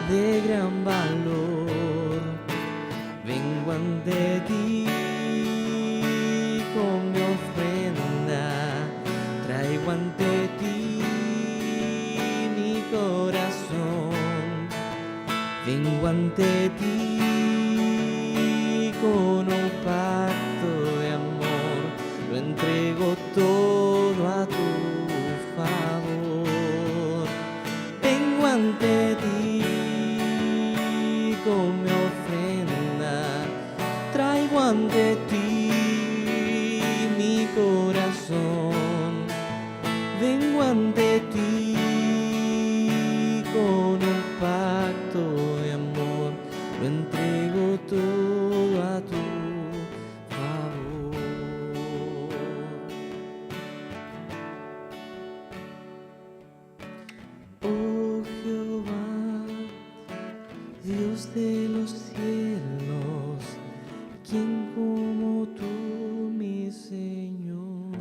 de gran valor. Vengo ante ti con mi ofrenda, traigo ante ti mi corazón. Vengo ante ti con un pacto de amor, lo entrego todo a tu favor. Vengo ante ti con mi ofrenda, traigo ante ti mi corazón. Vengo ante ti con un pacto de amor, lo entrego todo a tu favor. Oh Jehová, Dios de los cielos, ¿quién como tú, mi Señor?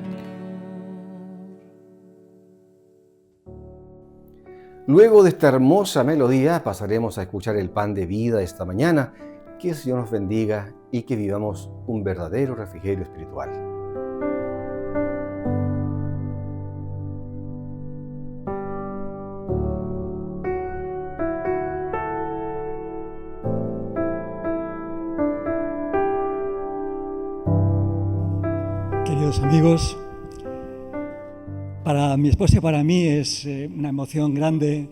Luego de esta hermosa melodía pasaremos a escuchar el pan de vida esta mañana. Que el Señor nos bendiga y que vivamos un verdadero refrigerio espiritual. Queridos amigos, para mi esposa y para mí es una emoción grande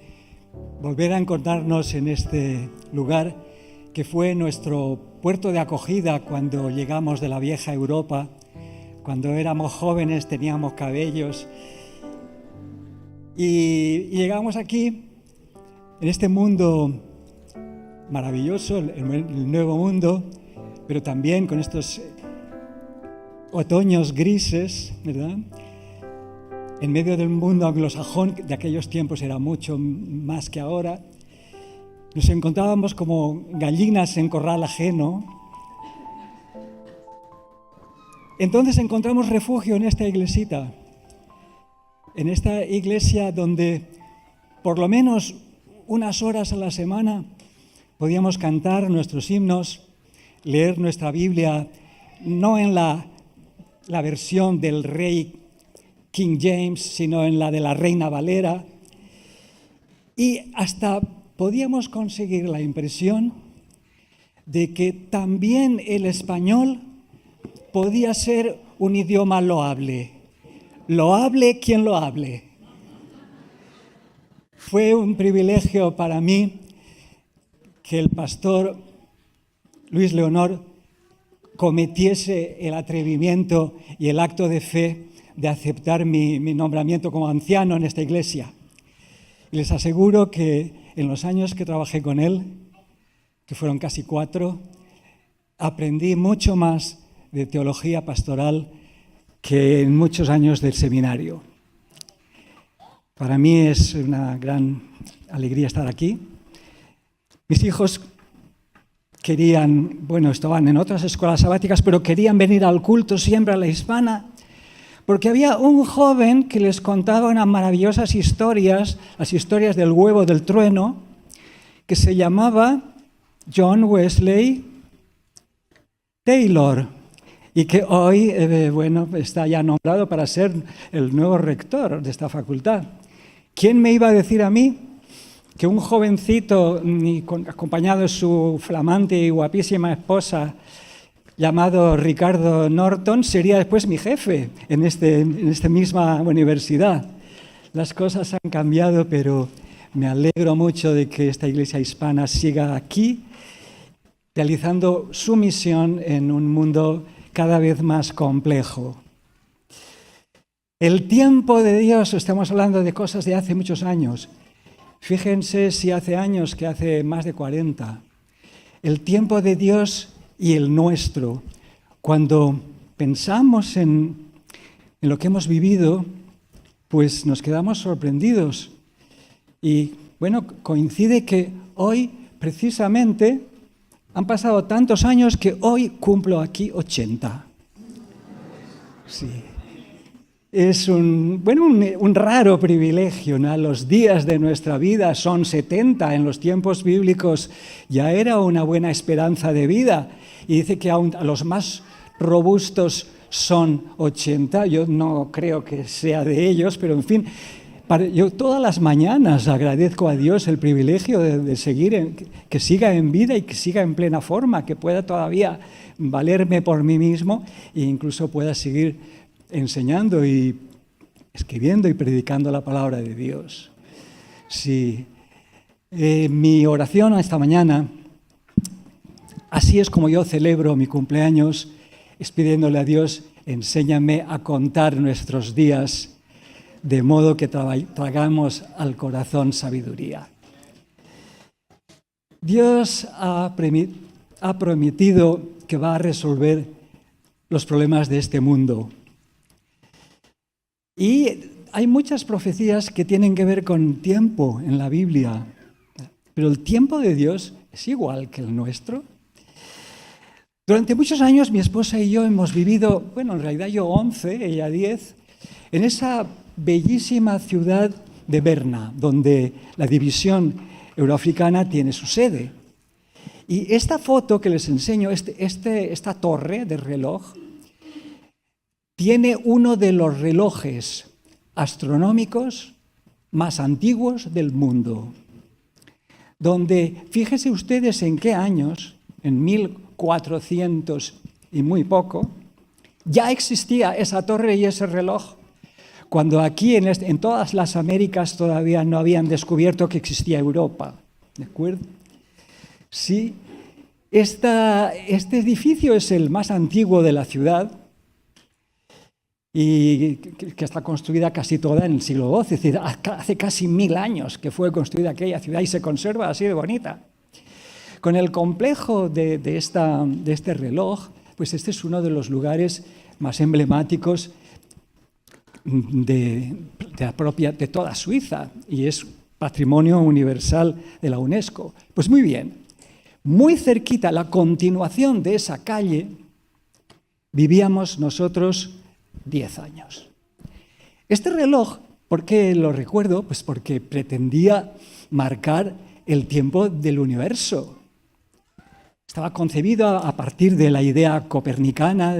volver a encontrarnos en este lugar que fue nuestro puerto de acogida cuando llegamos de la vieja Europa, cuando éramos jóvenes, teníamos cabellos y llegamos aquí, en este mundo maravilloso, el nuevo mundo, pero también con estos otoños grises, ¿verdad? En medio del mundo anglosajón, de aquellos tiempos era mucho más que ahora, nos encontrábamos como gallinas en corral ajeno. Entonces encontramos refugio en esta iglesita, en esta iglesia donde por lo menos unas horas a la semana podíamos cantar nuestros himnos, leer nuestra Biblia, no en la versión del rey King James, sino en la de la Reina Valera, y hasta podíamos conseguir la impresión de que también el español podía ser un idioma loable. Loable quien lo hable. Fue un privilegio para mí que el pastor Luis Leonor cometiese el atrevimiento y el acto de fe de aceptar mi nombramiento como anciano en esta iglesia. Y les aseguro que en los años que trabajé con él, que fueron casi 4, aprendí mucho más de teología pastoral que en muchos años del seminario. Para mí es una gran alegría estar aquí. Mis hijos estaban en otras escuelas sabáticas, pero querían venir al culto siempre a la Hispana, porque había un joven que les contaba unas maravillosas historias, las historias del huevo del trueno, que se llamaba John Wesley Taylor, y que hoy está ya nombrado para ser el nuevo rector de esta facultad. ¿Quién me iba a decir a mí que un jovencito acompañado de su flamante y guapísima esposa llamado Ricardo Norton sería después mi jefe en esta misma universidad? Las cosas han cambiado, pero me alegro mucho de que esta iglesia hispana siga aquí, realizando su misión en un mundo cada vez más complejo. El tiempo de Dios, estamos hablando de cosas de hace muchos años. Fíjense si hace años que hace más de 40. El tiempo de Dios y el nuestro. Cuando pensamos en lo que hemos vivido, pues nos quedamos sorprendidos. Y coincide que hoy, precisamente, han pasado tantos años que hoy cumplo aquí 80. Sí. Es un raro privilegio, ¿no? Los días de nuestra vida son 70. En los tiempos bíblicos ya era una buena esperanza de vida. Y dice que aún a los más robustos son 80. Yo no creo que sea de ellos, pero en fin, yo todas las mañanas agradezco a Dios el privilegio de seguir, que siga en vida y que siga en plena forma, que pueda todavía valerme por mí mismo e incluso pueda seguir enseñando y escribiendo y predicando la palabra de Dios. Sí. Mi oración esta mañana, así es como yo celebro mi cumpleaños, es pidiéndole a Dios, enséñame a contar nuestros días de modo que tragamos al corazón sabiduría. Dios ha prometido que va a resolver los problemas de este mundo. Y hay muchas profecías que tienen que ver con tiempo en la Biblia, pero el tiempo de Dios es igual que el nuestro. Durante muchos años mi esposa y yo hemos vivido, en realidad yo 11, ella 10, en esa bellísima ciudad de Berna, donde la división euroafricana tiene su sede. Y esta foto que les enseño, esta torre de reloj, tiene uno de los relojes astronómicos más antiguos del mundo, donde, fíjense ustedes en qué años, en 1400 y muy poco, ya existía esa torre y ese reloj, cuando aquí en todas las Américas todavía no habían descubierto que existía Europa. ¿De acuerdo? Sí, este edificio es el más antiguo de la ciudad y que está construida casi toda en el siglo XII, es decir, hace casi 1000 años que fue construida aquella ciudad y se conserva así de bonita. Con el complejo de este reloj, pues este es uno de los lugares más emblemáticos de toda Suiza y es Patrimonio Universal de la UNESCO. Pues muy bien, muy cerquita, la continuación de esa calle, vivíamos nosotros 10 años. Este reloj, ¿por qué lo recuerdo? Pues porque pretendía marcar el tiempo del universo. Estaba concebido a partir de la idea copernicana,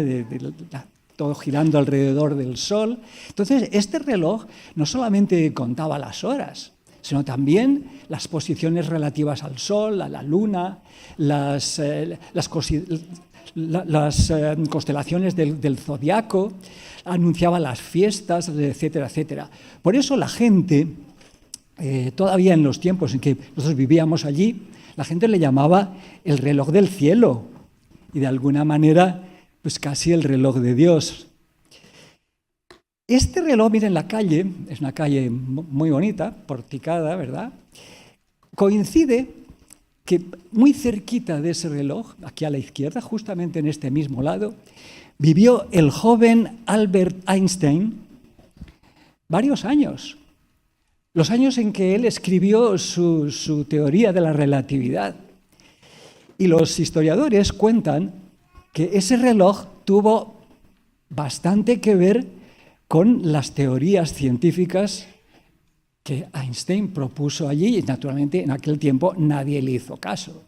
todo girando alrededor del Sol. Entonces, este reloj no solamente contaba las horas, sino también las posiciones relativas al Sol, a la Luna, las constelaciones del zodiaco, anunciaba las fiestas, etcétera, etcétera. Por eso la gente, todavía en los tiempos en que nosotros vivíamos allí, la gente le llamaba el reloj del cielo y de alguna manera pues casi el reloj de Dios. Este reloj, miren, la calle, es una calle muy bonita, porticada, ¿verdad? Coincide que muy cerquita de ese reloj, aquí a la izquierda, justamente en este mismo lado, vivió el joven Albert Einstein varios años. Los años en que él escribió su teoría de la relatividad. Y los historiadores cuentan que ese reloj tuvo bastante que ver con las teorías científicas que Einstein propuso allí, y naturalmente en aquel tiempo nadie le hizo caso.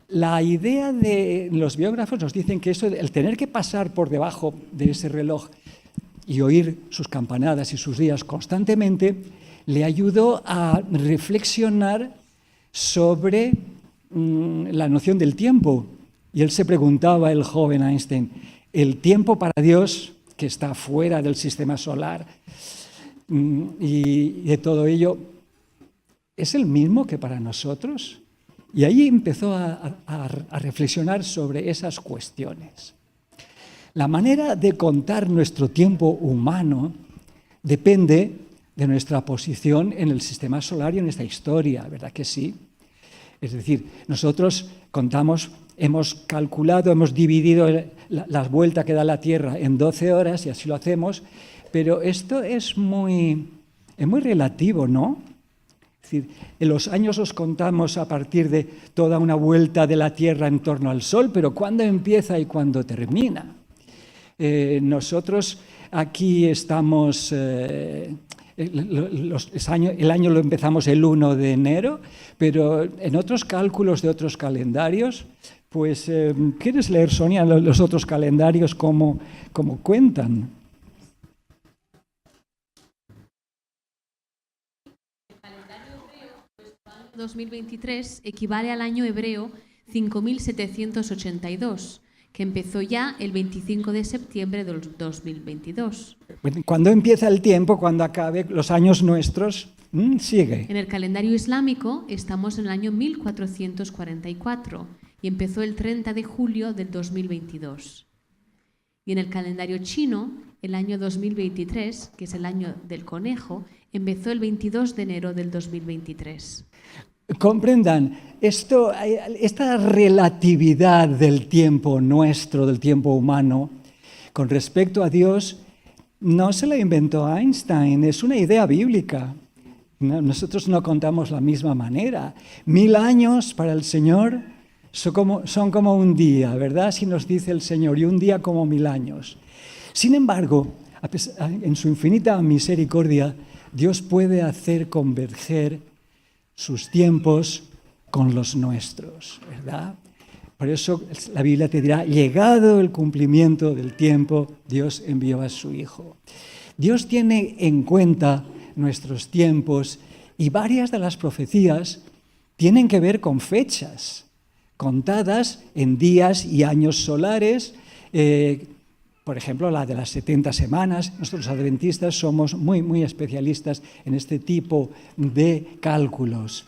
La idea de los biógrafos nos dicen que eso, el tener que pasar por debajo de ese reloj y oír sus campanadas y sus días constantemente, le ayudó a reflexionar sobre la noción del tiempo. Y él se preguntaba, el joven Einstein, ¿el tiempo para Dios, que está fuera del sistema solar y de todo ello, es el mismo que para nosotros? Y ahí empezó a reflexionar sobre esas cuestiones. La manera de contar nuestro tiempo humano depende de nuestra posición en el sistema solar y en esta historia, ¿verdad que sí? Es decir, nosotros contamos, hemos calculado, hemos dividido la vuelta que da la Tierra en 12 horas y así lo hacemos, pero esto es muy relativo, ¿no? Es decir, en los años los contamos a partir de toda una vuelta de la Tierra en torno al Sol, pero ¿cuándo empieza y cuándo termina? Nosotros aquí estamos, el año lo empezamos el 1 de enero, pero en otros cálculos de otros calendarios, pues, ¿quieres leer, Sonia, los otros calendarios cómo cuentan? 2023 equivale al año hebreo 5782, que empezó ya el 25 de septiembre del 2022. ¿Cuándo empieza el tiempo? ¿Cuándo acabe los años nuestros? Sigue. En el calendario islámico estamos en el año 1444 y empezó el 30 de julio del 2022. Y en el calendario chino, el año 2023, que es el año del conejo, empezó el 22 de enero del 2023. Comprendan, esta relatividad del tiempo nuestro, del tiempo humano, con respecto a Dios, no se la inventó Einstein, es una idea bíblica. Nosotros no contamos la misma manera. 1000 años para el Señor son como un día, ¿verdad? Así nos dice el Señor, y un día como 1000 años. Sin embargo, en su infinita misericordia, Dios puede hacer converger sus tiempos con los nuestros, ¿verdad? Por eso la Biblia te dirá, llegado el cumplimiento del tiempo, Dios envió a su Hijo. Dios tiene en cuenta nuestros tiempos y varias de las profecías tienen que ver con fechas contadas en días y años solares. Por ejemplo, la de las 70 semanas. Nosotros los adventistas somos muy especialistas en este tipo de cálculos.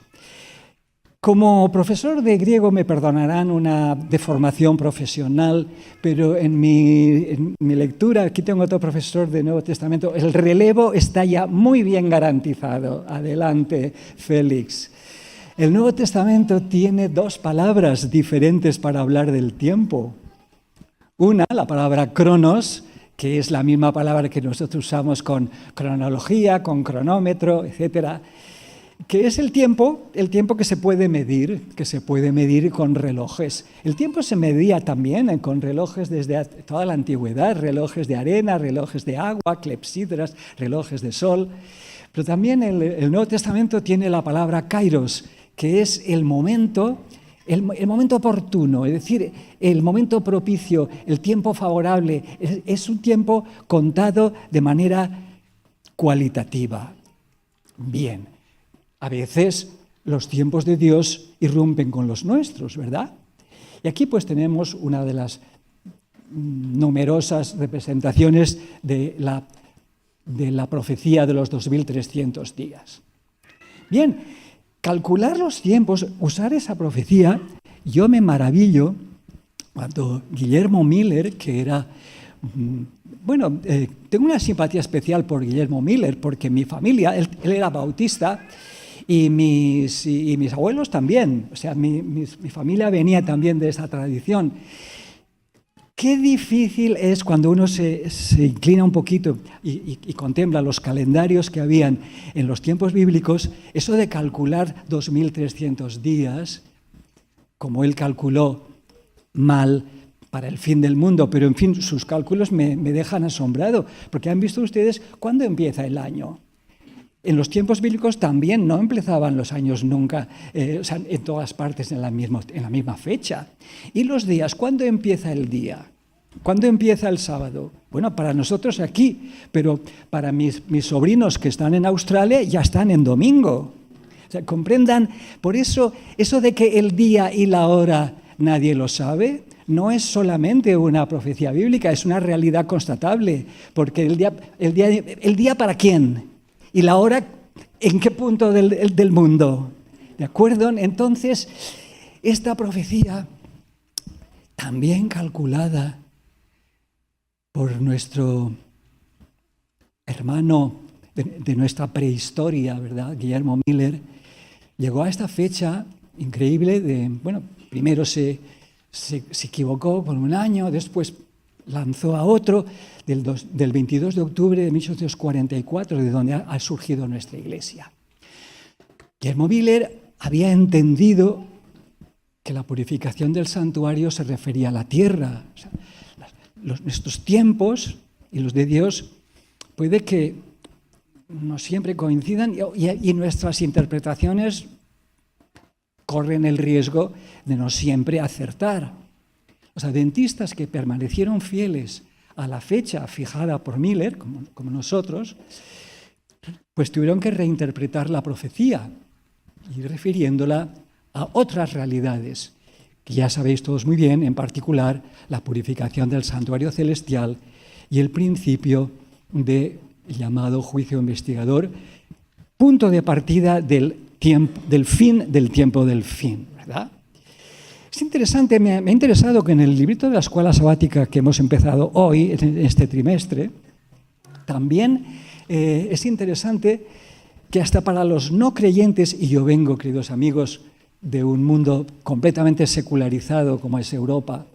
Como profesor de griego me perdonarán una deformación profesional, pero en mi lectura, aquí tengo otro profesor de Nuevo Testamento, el relevo está ya muy bien garantizado. Adelante, Félix. El Nuevo Testamento tiene 2 palabras diferentes para hablar del tiempo. Una, la palabra cronos, que es la misma palabra que nosotros usamos con cronología, con cronómetro, etcétera, que es el tiempo que se puede medir con relojes. El tiempo se medía también con relojes desde toda la antigüedad, relojes de arena, relojes de agua, clepsidras, relojes de sol. Pero también el Nuevo Testamento tiene la palabra kairos, que es el momento oportuno, es decir, el momento propicio, el tiempo favorable. Es un tiempo contado de manera cualitativa. Bien, a veces los tiempos de Dios irrumpen con los nuestros, ¿verdad? Y aquí pues tenemos una de las numerosas representaciones de la profecía de los 2300 días. Bien, calcular los tiempos, usar esa profecía, yo me maravillo cuando Guillermo Miller, que era... tengo una simpatía especial por Guillermo Miller, porque mi familia, él era bautista, y mis abuelos también, o sea, mi familia venía también de esa tradición. Qué difícil es cuando uno se inclina un poquito y contempla los calendarios que habían en los tiempos bíblicos, eso de calcular 2300 días, como él calculó mal para el fin del mundo, pero en fin, sus cálculos me dejan asombrado, porque han visto ustedes cuándo empieza el año. En los tiempos bíblicos también no empezaban los años nunca, en todas partes en la misma fecha. ¿Y los días? ¿Cuándo empieza el día? ¿Cuándo empieza el sábado? Bueno, para nosotros aquí, pero para mis sobrinos que están en Australia ya están en domingo. O sea, comprendan, por eso de que el día y la hora nadie lo sabe, no es solamente una profecía bíblica, es una realidad constatable, porque el día ¿para quién? ¿Y la hora en qué punto del mundo? ¿De acuerdo? Entonces, esta profecía, también calculada por nuestro hermano de nuestra prehistoria, ¿verdad? Guillermo Miller, llegó a esta fecha increíble primero se equivocó por un año, después lanzó a otro, del 22 de octubre de 1844, de donde ha surgido nuestra iglesia. Guillermo Miller había entendido que la purificación del santuario se refería a la tierra. O sea, nuestros tiempos y los de Dios puede que no siempre coincidan y nuestras interpretaciones corren el riesgo de no siempre acertar. Los adventistas que permanecieron fieles a la fecha fijada por Miller, como nosotros, pues tuvieron que reinterpretar la profecía y refiriéndola a otras realidades, que ya sabéis todos muy bien, en particular la purificación del santuario celestial y el principio del llamado juicio investigador, punto de partida del fin del tiempo del fin, ¿verdad? Es interesante, me ha interesado que en el librito de la escuela sabática que hemos empezado hoy, en este trimestre, también es interesante que hasta para los no creyentes, y yo vengo, queridos amigos, de un mundo completamente secularizado como es Europa,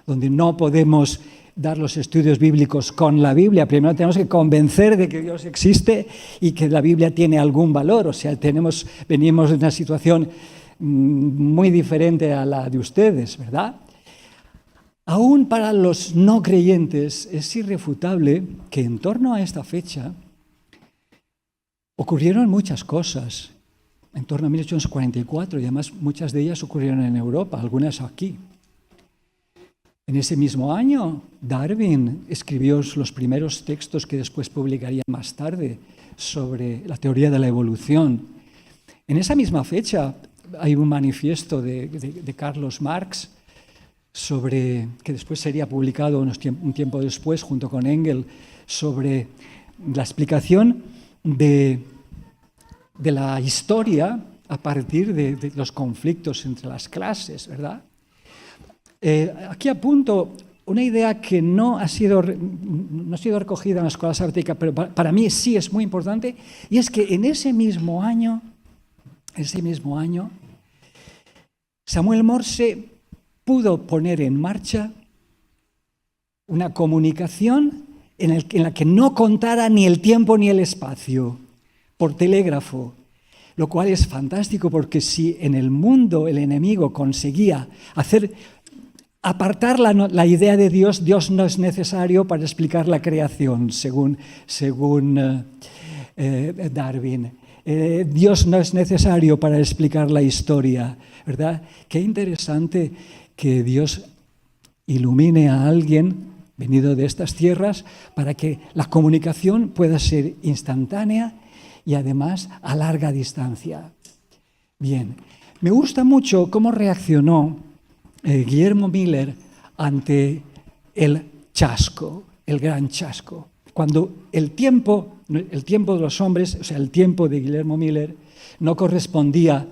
donde no podemos dar los estudios bíblicos con la Biblia, primero tenemos que convencer de que Dios existe y que la Biblia tiene algún valor, o sea, venimos de una situación muy diferente a la de ustedes, ¿verdad? Aún para los no creyentes es irrefutable que en torno a esta fecha ocurrieron muchas cosas, en torno a 1844, y además muchas de ellas ocurrieron en Europa, algunas aquí. En ese mismo año, Darwin escribió los primeros textos que después publicaría más tarde sobre la teoría de la evolución. En esa misma fecha hay un manifiesto de Carlos Marx que después sería publicado un tiempo después junto con Engels, sobre la explicación de la historia a partir de los conflictos entre las clases, ¿verdad? Aquí apunto una idea que no ha sido recogida en la escuela sabática, pero para mí sí es muy importante, y es que en ese mismo año, Samuel Morse pudo poner en marcha una comunicación en la que no contara ni el tiempo ni el espacio, por telégrafo, lo cual es fantástico porque si en el mundo el enemigo conseguía apartar la idea de Dios, Dios no es necesario para explicar la creación, según Darwin. Dios no es necesario para explicar la historia, ¿verdad? Qué interesante que Dios ilumine a alguien venido de estas tierras para que la comunicación pueda ser instantánea y además a larga distancia. Bien, me gusta mucho cómo reaccionó Guillermo Miller ante el chasco, el gran chasco. Cuando el tiempo de los hombres, o sea, el tiempo de Guillermo Miller, no correspondía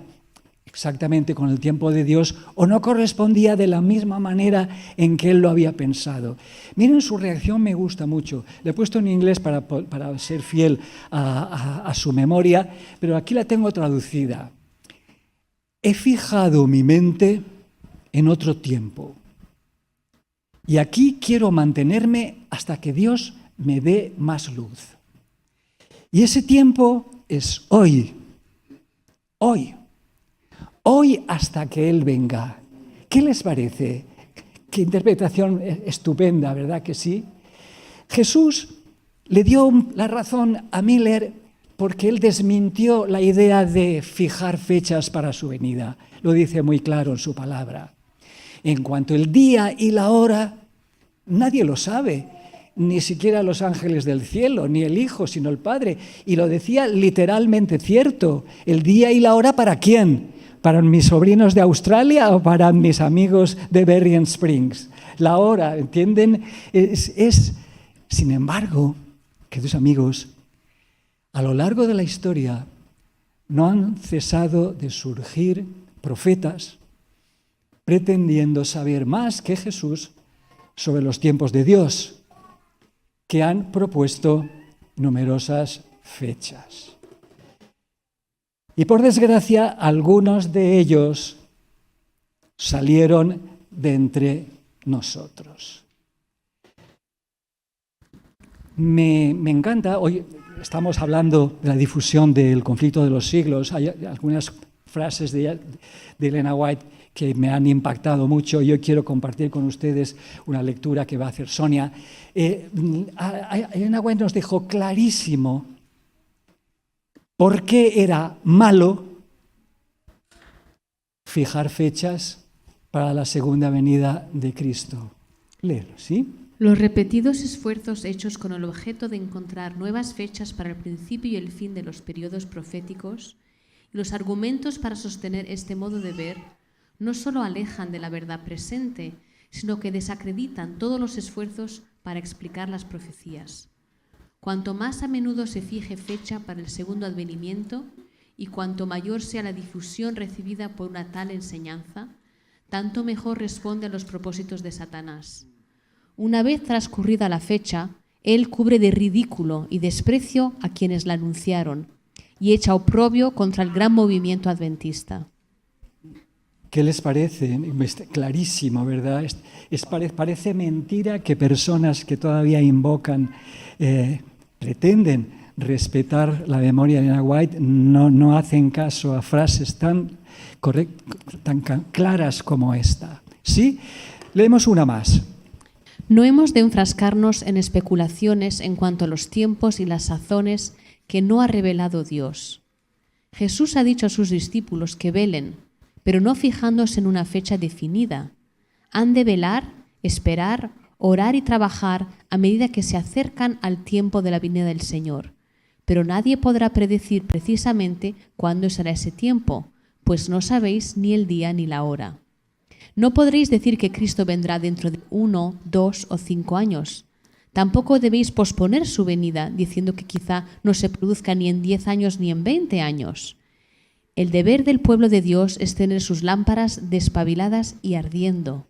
exactamente con el tiempo de Dios o no correspondía de la misma manera en que él lo había pensado. Miren, su reacción me gusta mucho. Le he puesto en inglés para ser fiel a su memoria, pero aquí la tengo traducida. He fijado mi mente en otro tiempo y aquí quiero mantenerme hasta que Dios me dé más luz. Y ese tiempo es hoy. Hoy hasta que Él venga. ¿Qué les parece? Qué interpretación estupenda, ¿verdad que sí? Jesús le dio la razón a Miller porque él desmintió la idea de fijar fechas para su venida. Lo dice muy claro en su palabra. En cuanto al día y la hora, nadie lo sabe, ni siquiera los ángeles del cielo, ni el Hijo, sino el Padre. Y lo decía literalmente cierto. El día y la hora, ¿para quién? ¿Para mis sobrinos de Australia o para mis amigos de Berrien Springs? La hora, ¿entienden? Sin embargo, queridos amigos, a lo largo de la historia no han cesado de surgir profetas pretendiendo saber más que Jesús sobre los tiempos de Dios, que han propuesto numerosas fechas. Y por desgracia, algunos de ellos salieron de entre nosotros. Me encanta, hoy estamos hablando de la difusión del conflicto de los siglos, hay algunas frases de Elena White que me han impactado mucho. Yo quiero compartir con ustedes una lectura que va a hacer Sonia. Elena White nos dejó clarísimo por qué era malo fijar fechas para la segunda venida de Cristo. Léelo, ¿sí? Los repetidos esfuerzos hechos con el objeto de encontrar nuevas fechas para el principio y el fin de los periodos proféticos y los argumentos para sostener este modo de ver no solo alejan de la verdad presente, sino que desacreditan todos los esfuerzos para explicar las profecías. Cuanto más a menudo se fije fecha para el segundo advenimiento y cuanto mayor sea la difusión recibida por una tal enseñanza, tanto mejor responde a los propósitos de Satanás. Una vez transcurrida la fecha, él cubre de ridículo y desprecio a quienes la anunciaron y echa oprobio contra el gran movimiento adventista. ¿Qué les parece? Clarísimo, ¿verdad? Parece mentira que personas que todavía invocan, pretenden respetar la memoria de Elena White, no hacen caso a frases tan claras como esta. ¿Sí? Leemos una más. No hemos de enfrascarnos en especulaciones en cuanto a los tiempos y las sazones que no ha revelado Dios. Jesús ha dicho a sus discípulos que velen, pero no fijándose en una fecha definida. Han de velar, esperar, orar y trabajar a medida que se acercan al tiempo de la venida del Señor. Pero nadie podrá predecir precisamente cuándo será ese tiempo, pues no sabéis ni el día ni la hora. No podréis decir que Cristo vendrá dentro de 1, 2 o 5 años. Tampoco debéis posponer su venida, diciendo que quizá no se produzca ni en 10 años ni en 20 años. El deber del pueblo de Dios es tener sus lámparas despabiladas y ardiendo.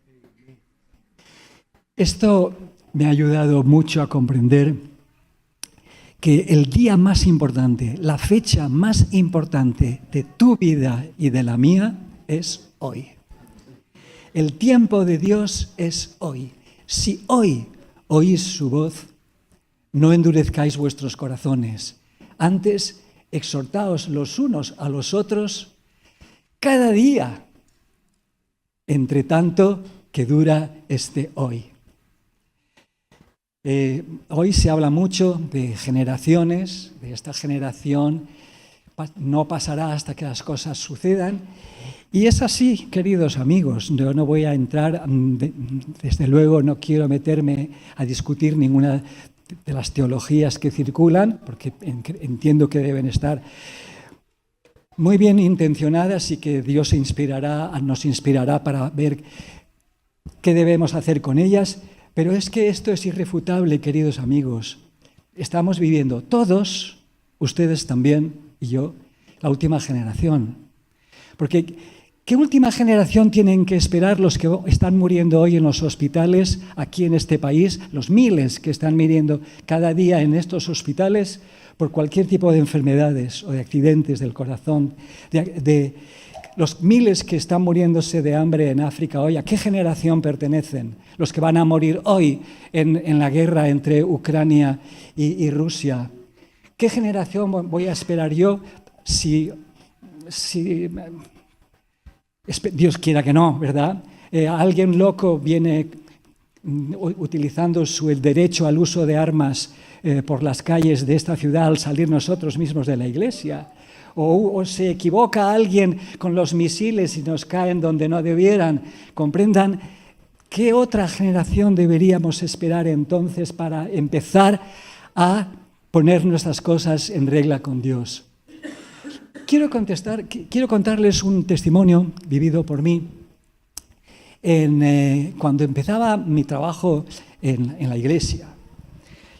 Esto me ha ayudado mucho a comprender que el día más importante, la fecha más importante de tu vida y de la mía es hoy. El tiempo de Dios es hoy. Si hoy oís su voz, no endurezcáis vuestros corazones. Antes, exhortaos los unos a los otros cada día, entre tanto que dura este hoy. Hoy se habla mucho de generaciones, de esta generación no pasará hasta que las cosas sucedan. Y es así, queridos amigos. Yo no voy a entrar, desde luego no quiero meterme a discutir ninguna de las teologías que circulan, porque entiendo que deben estar muy bien intencionadas y que Dios nos inspirará para ver qué debemos hacer con ellas. Pero es que esto es irrefutable, queridos amigos. Estamos viviendo todos, ustedes también y yo, la última generación. Porque ¿qué última generación tienen que esperar los que están muriendo hoy en los hospitales aquí en este país? Los miles que están muriendo cada día en estos hospitales por cualquier tipo de enfermedades o de accidentes del corazón, de los miles que están muriéndose de hambre en África hoy. ¿A qué generación pertenecen? Los que van a morir hoy en la guerra entre Ucrania y Rusia. ¿Qué generación voy a esperar yo si Dios quiera que no, ¿verdad? Alguien loco viene utilizando el derecho al uso de armas por las calles de esta ciudad al salir nosotros mismos de la iglesia. O se equivoca alguien con los misiles y nos caen donde no debieran. Comprendan, ¿qué otra generación deberíamos esperar entonces para empezar a poner nuestras cosas en regla con Dios? Quiero contarles un testimonio vivido por mí cuando empezaba mi trabajo en la iglesia.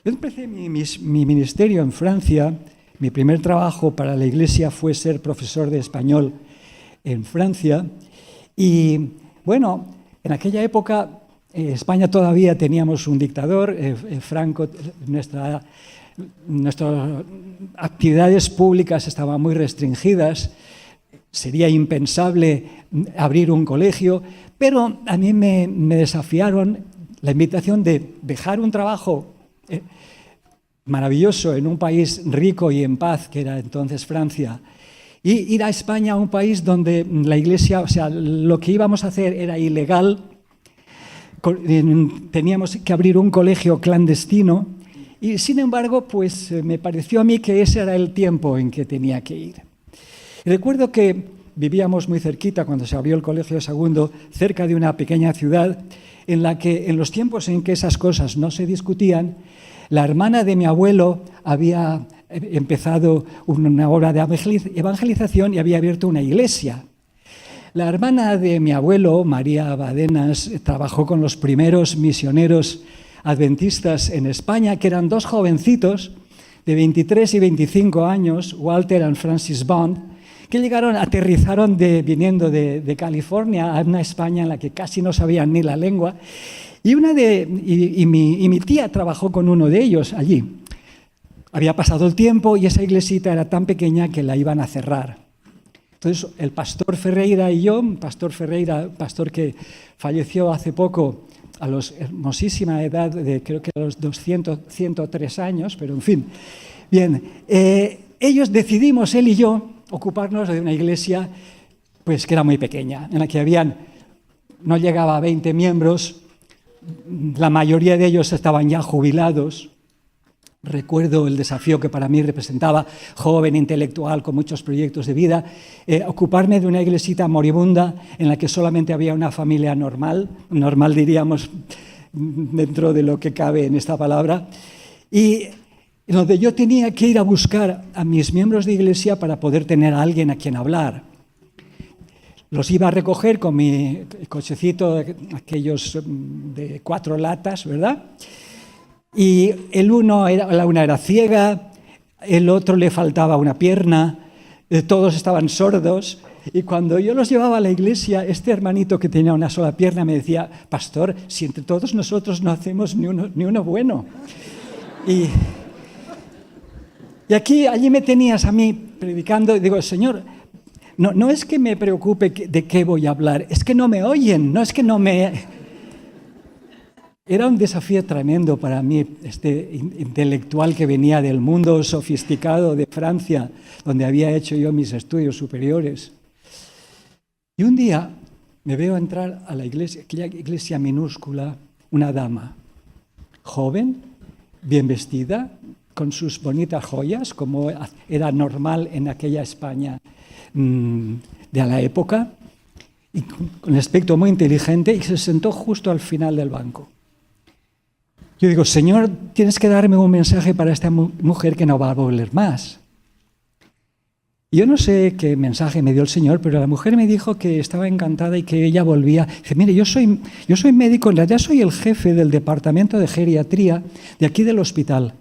Yo empecé mi ministerio en Francia. Mi primer trabajo para la iglesia fue ser profesor de español en Francia. Y bueno, en aquella época España todavía teníamos un dictador, Franco. Nuestras actividades públicas estaban muy restringidas. Sería impensable abrir un colegio, pero a mí me desafiaron la invitación de dejar un trabajo maravilloso en un país rico y en paz, que era entonces Francia, y ir a España, a un país donde la iglesia, o sea, lo que íbamos a hacer era ilegal. Teníamos que abrir un colegio clandestino y, sin embargo, pues me pareció a mí que ese era el tiempo en que tenía que ir. Y recuerdo que vivíamos muy cerquita, cuando se abrió el Colegio Segundo, cerca de una pequeña ciudad en la que, en los tiempos en que esas cosas no se discutían, la hermana de mi abuelo había empezado una obra de evangelización y había abierto una iglesia. La hermana de mi abuelo, María Badenas, trabajó con los primeros misioneros adventistas en España, que eran dos jovencitos de 23 y 25 años, Walter y Francis Bond, que aterrizaron viniendo de California a una España en la que casi no sabían ni la lengua. Y mi tía trabajó con uno de ellos allí. Había pasado el tiempo y esa iglesita era tan pequeña que la iban a cerrar. Entonces, el pastor Ferreira y yo, pastor que falleció hace poco a la hermosísima edad de, creo que a los 103 años, pero en fin. Bien, ellos decidimos, él y yo, ocuparnos de una iglesia pues, que era muy pequeña, en la que no llegaba a 20 miembros. La mayoría de ellos estaban ya jubilados. Recuerdo el desafío que para mí representaba, joven, intelectual, con muchos proyectos de vida, ocuparme de una iglesita moribunda en la que solamente había una familia normal diríamos, dentro de lo que cabe en esta palabra, y donde yo tenía que ir a buscar a mis miembros de iglesia para poder tener a alguien a quien hablar. Los iba a recoger con mi cochecito, aquellos de 4 latas, ¿verdad? Y la una era ciega, el otro le faltaba una pierna, todos estaban sordos. Y cuando yo los llevaba a la iglesia, este hermanito que tenía una sola pierna me decía: pastor, si entre todos nosotros no hacemos ni uno bueno. Y allí me tenías a mí predicando y digo: Señor, no es que me preocupe de qué voy a hablar, es que no me oyen, no es que no me... Era un desafío tremendo para mí, este intelectual que venía del mundo sofisticado de Francia, donde había hecho yo mis estudios superiores. Y un día me veo entrar a la iglesia, aquella iglesia minúscula, una dama, joven, bien vestida, con sus bonitas joyas, como era normal en aquella España de la época, y con un aspecto muy inteligente, y se sentó justo al final del banco. Yo digo, Señor, tienes que darme un mensaje para esta mujer que no va a volver más. Yo no sé qué mensaje me dio el Señor, pero la mujer me dijo que estaba encantada y que ella volvía. Dice, mire, yo soy médico, en realidad soy el jefe del departamento de geriatría de aquí del hospital.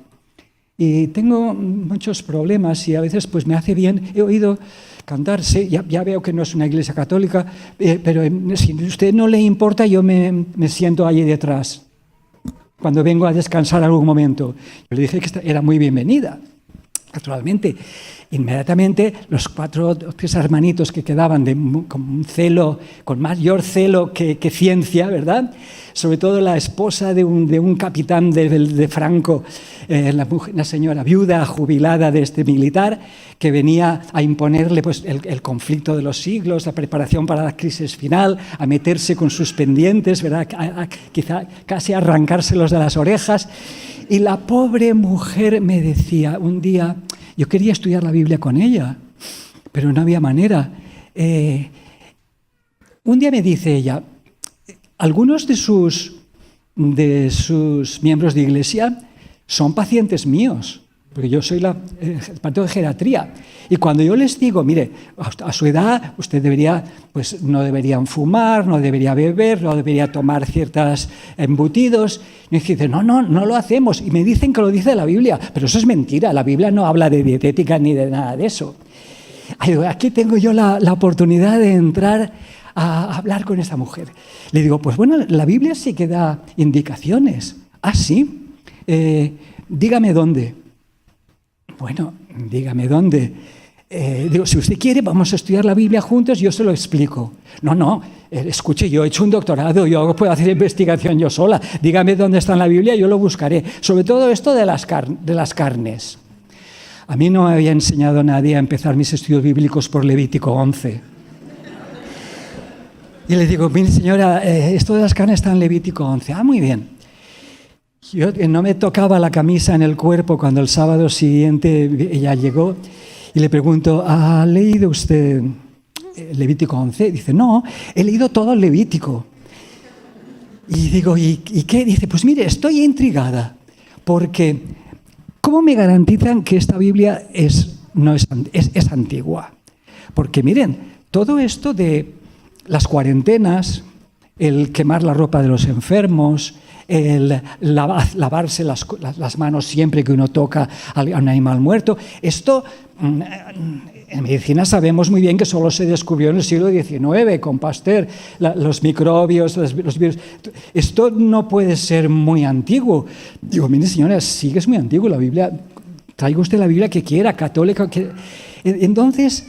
Y tengo muchos problemas y a veces pues me hace bien. He oído cantarse, ya veo que no es una iglesia católica, pero si a usted no le importa, yo me siento allí detrás cuando vengo a descansar algún momento. Yo le dije que era muy bienvenida, naturalmente. Inmediatamente los 4 o 3 hermanitos que quedaban con mayor celo que ciencia, ¿verdad? Sobre todo la esposa de un capitán de Franco, la señora viuda jubilada de este militar, que venía a imponerle pues, el conflicto de los siglos, la preparación para la crisis final, a meterse con sus pendientes, ¿verdad? Quizá casi arrancárselos de las orejas. Y la pobre mujer me decía un día, yo quería estudiar la Biblia con ella, pero no había manera. Un día me dice ella, algunos de sus miembros de iglesia son pacientes míos, porque yo soy el departamento de geriatría. Y cuando yo les digo, mire, a su edad usted no deberían fumar, no debería beber, no debería tomar ciertos embutidos, y me dicen, no lo hacemos. Y me dicen que lo dice la Biblia, pero eso es mentira, la Biblia no habla de dietética ni de nada de eso. Aquí tengo yo la oportunidad de entrar a hablar con esta mujer. Le digo, pues bueno, la Biblia sí que da indicaciones. Ah, sí, dígame dónde. Bueno, dígame dónde. Digo, si usted quiere, vamos a estudiar la Biblia juntos, yo se lo explico. No, escuche, yo he hecho un doctorado, yo puedo hacer investigación yo sola. Dígame dónde está en la Biblia, yo lo buscaré. Sobre todo esto de las carnes. A mí no me había enseñado nadie a empezar mis estudios bíblicos por Levítico 11. Y le digo, mire señora, esto de las carnes está en Levítico 11. Ah, muy bien. Yo no me tocaba la camisa en el cuerpo cuando el sábado siguiente ella llegó y le pregunto, ¿ha leído usted Levítico 11? Dice, no, he leído todo el Levítico. Y digo, ¿y qué? Dice, pues mire, estoy intrigada porque ¿cómo me garantizan que esta Biblia es antigua? Porque miren, todo esto de las cuarentenas, el quemar la ropa de los enfermos, el lavarse las manos siempre que uno toca a un animal muerto. Esto, en medicina sabemos muy bien que solo se descubrió en el siglo XIX con Pasteur, los microbios, los virus. Esto no puede ser muy antiguo. Digo, mire señora, sí que es muy antiguo la Biblia. Traiga usted la Biblia que quiera, católica. Entonces,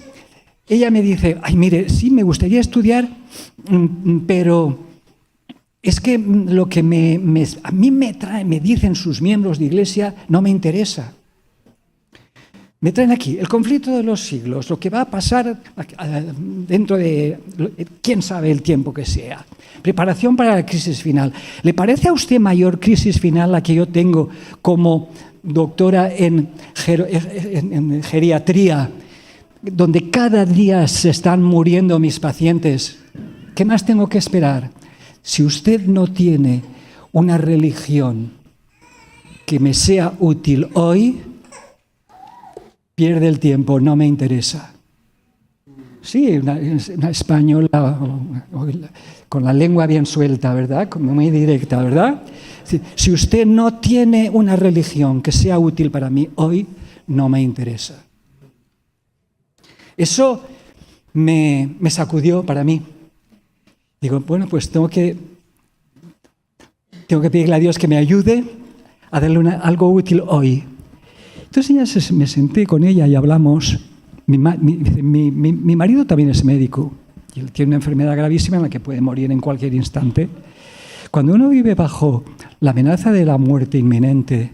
ella me dice, ay, mire, sí, me gustaría estudiar, pero es que lo que a mí me dicen sus miembros de iglesia no me interesa. Me traen aquí el conflicto de los siglos, lo que va a pasar dentro de, quién sabe el tiempo que sea. Preparación para la crisis final. ¿Le parece a usted mayor crisis final la que yo tengo como doctora en geriatría, donde cada día se están muriendo mis pacientes? ¿Qué más tengo que esperar? Si usted no tiene una religión que me sea útil hoy, pierde el tiempo, no me interesa. Sí, una española con la lengua bien suelta, ¿verdad? Como muy directa, ¿verdad? Si usted no tiene una religión que sea útil para mí hoy, no me interesa. Eso me sacudió para mí. Digo, bueno, pues tengo que pedirle a Dios que me ayude a darle algo útil hoy. Entonces me senté con ella y hablamos. Mi marido también es médico y él tiene una enfermedad gravísima en la que puede morir en cualquier instante. Cuando uno vive bajo la amenaza de la muerte inminente,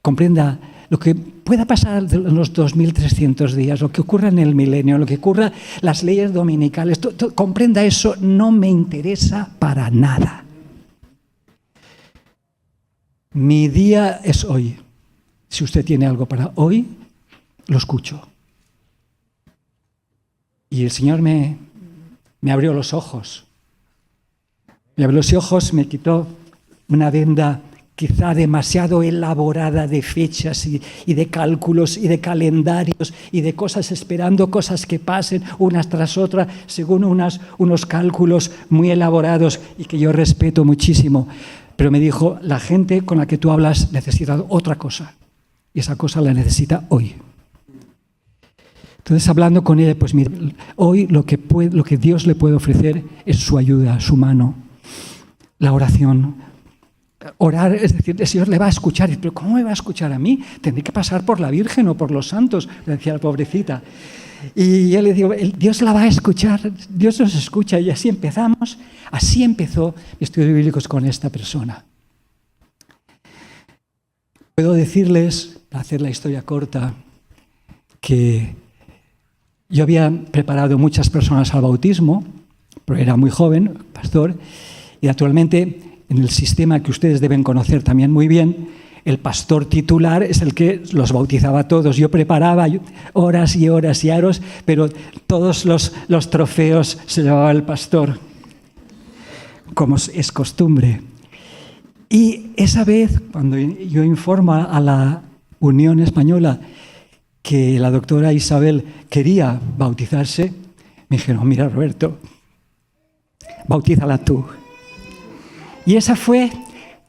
comprenda lo que pueda pasar en los 2300 días, lo que ocurra en el milenio, lo que ocurra las leyes dominicales, comprenda eso, no me interesa para nada. Mi día es hoy. Si usted tiene algo para hoy, lo escucho. Y el Señor me abrió los ojos. Me abrió los ojos, me quitó una venda quizá demasiado elaborada de fechas y de cálculos y de calendarios y de cosas esperando cosas que pasen unas tras otras según unos cálculos muy elaborados y que yo respeto muchísimo. Pero me dijo, la gente con la que tú hablas necesita otra cosa y esa cosa la necesita hoy. Entonces, hablando con ella, pues mire, hoy lo que Dios le puede ofrecer es su ayuda, su mano, la oración. Orar, es decir, el Señor le va a escuchar. ¿Pero cómo me va a escuchar a mí? Tendré que pasar por la Virgen o por los santos, le decía la pobrecita. Y yo le digo, Dios la va a escuchar, Dios nos escucha. Y así empezamos, así empezó mi estudio bíblico con esta persona. Puedo decirles, para hacer la historia corta, que yo había preparado muchas personas al bautismo, pero era muy joven, pastor, y actualmente en el sistema que ustedes deben conocer también muy bien, el pastor titular es el que los bautizaba a todos. Yo preparaba horas y horas y horas, pero todos los trofeos se llevaba el pastor, como es costumbre. Y esa vez, cuando yo informo a la Unión Española que la doctora Isabel quería bautizarse, me dijeron, mira Roberto, bautízala tú. Y esa fue,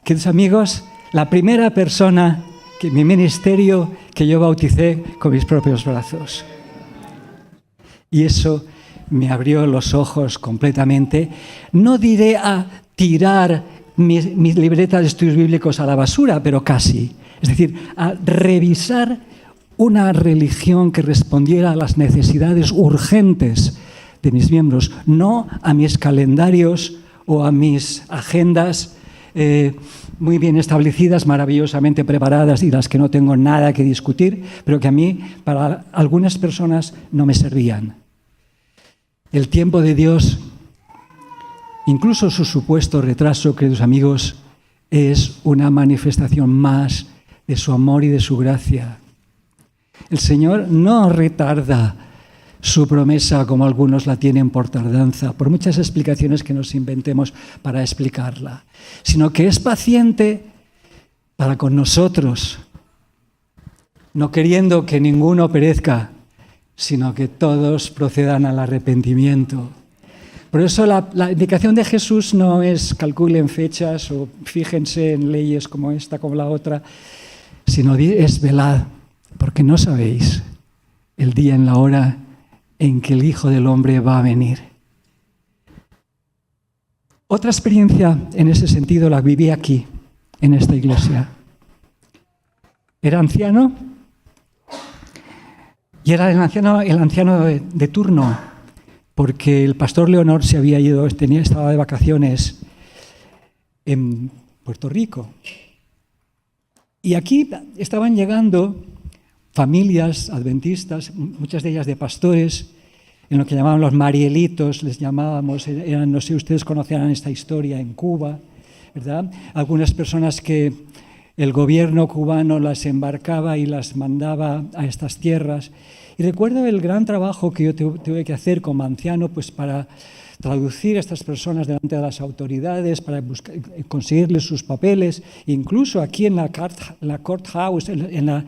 queridos amigos, la primera persona que en mi ministerio que yo bauticé con mis propios brazos. Y eso me abrió los ojos completamente. No diré a tirar mis libretas de estudios bíblicos a la basura, pero casi. Es decir, a revisar una religión que respondiera a las necesidades urgentes de mis miembros, no a mis calendarios o a mis agendas muy bien establecidas, maravillosamente preparadas y las que no tengo nada que discutir, pero que a mí, para algunas personas, no me servían. El tiempo de Dios, incluso su supuesto retraso, queridos amigos, es una manifestación más de su amor y de su gracia. El Señor no retarda su promesa como algunos la tienen por tardanza, por muchas explicaciones que nos inventemos para explicarla, sino que es paciente para con nosotros, no queriendo que ninguno perezca, sino que todos procedan al arrepentimiento. Por eso la indicación de Jesús no es calculen fechas o fíjense en leyes como esta, como la otra, sino es velad, porque no sabéis el día y la hora en que el Hijo del Hombre va a venir. Otra experiencia en ese sentido la viví aquí, en esta iglesia. Era anciano y era el anciano de turno, porque el pastor Leonor se había ido, estaba de vacaciones en Puerto Rico. Y aquí estaban llegando familias adventistas, muchas de ellas de pastores, en lo que llamaban los marielitos, les llamábamos, eran, no sé si ustedes conocerán esta historia en Cuba, ¿verdad? Algunas personas que el gobierno cubano las embarcaba y las mandaba a estas tierras. Y recuerdo el gran trabajo que yo tuve que hacer como anciano, pues para traducir a estas personas delante de las autoridades, para conseguirles sus papeles, incluso aquí en la courthouse, en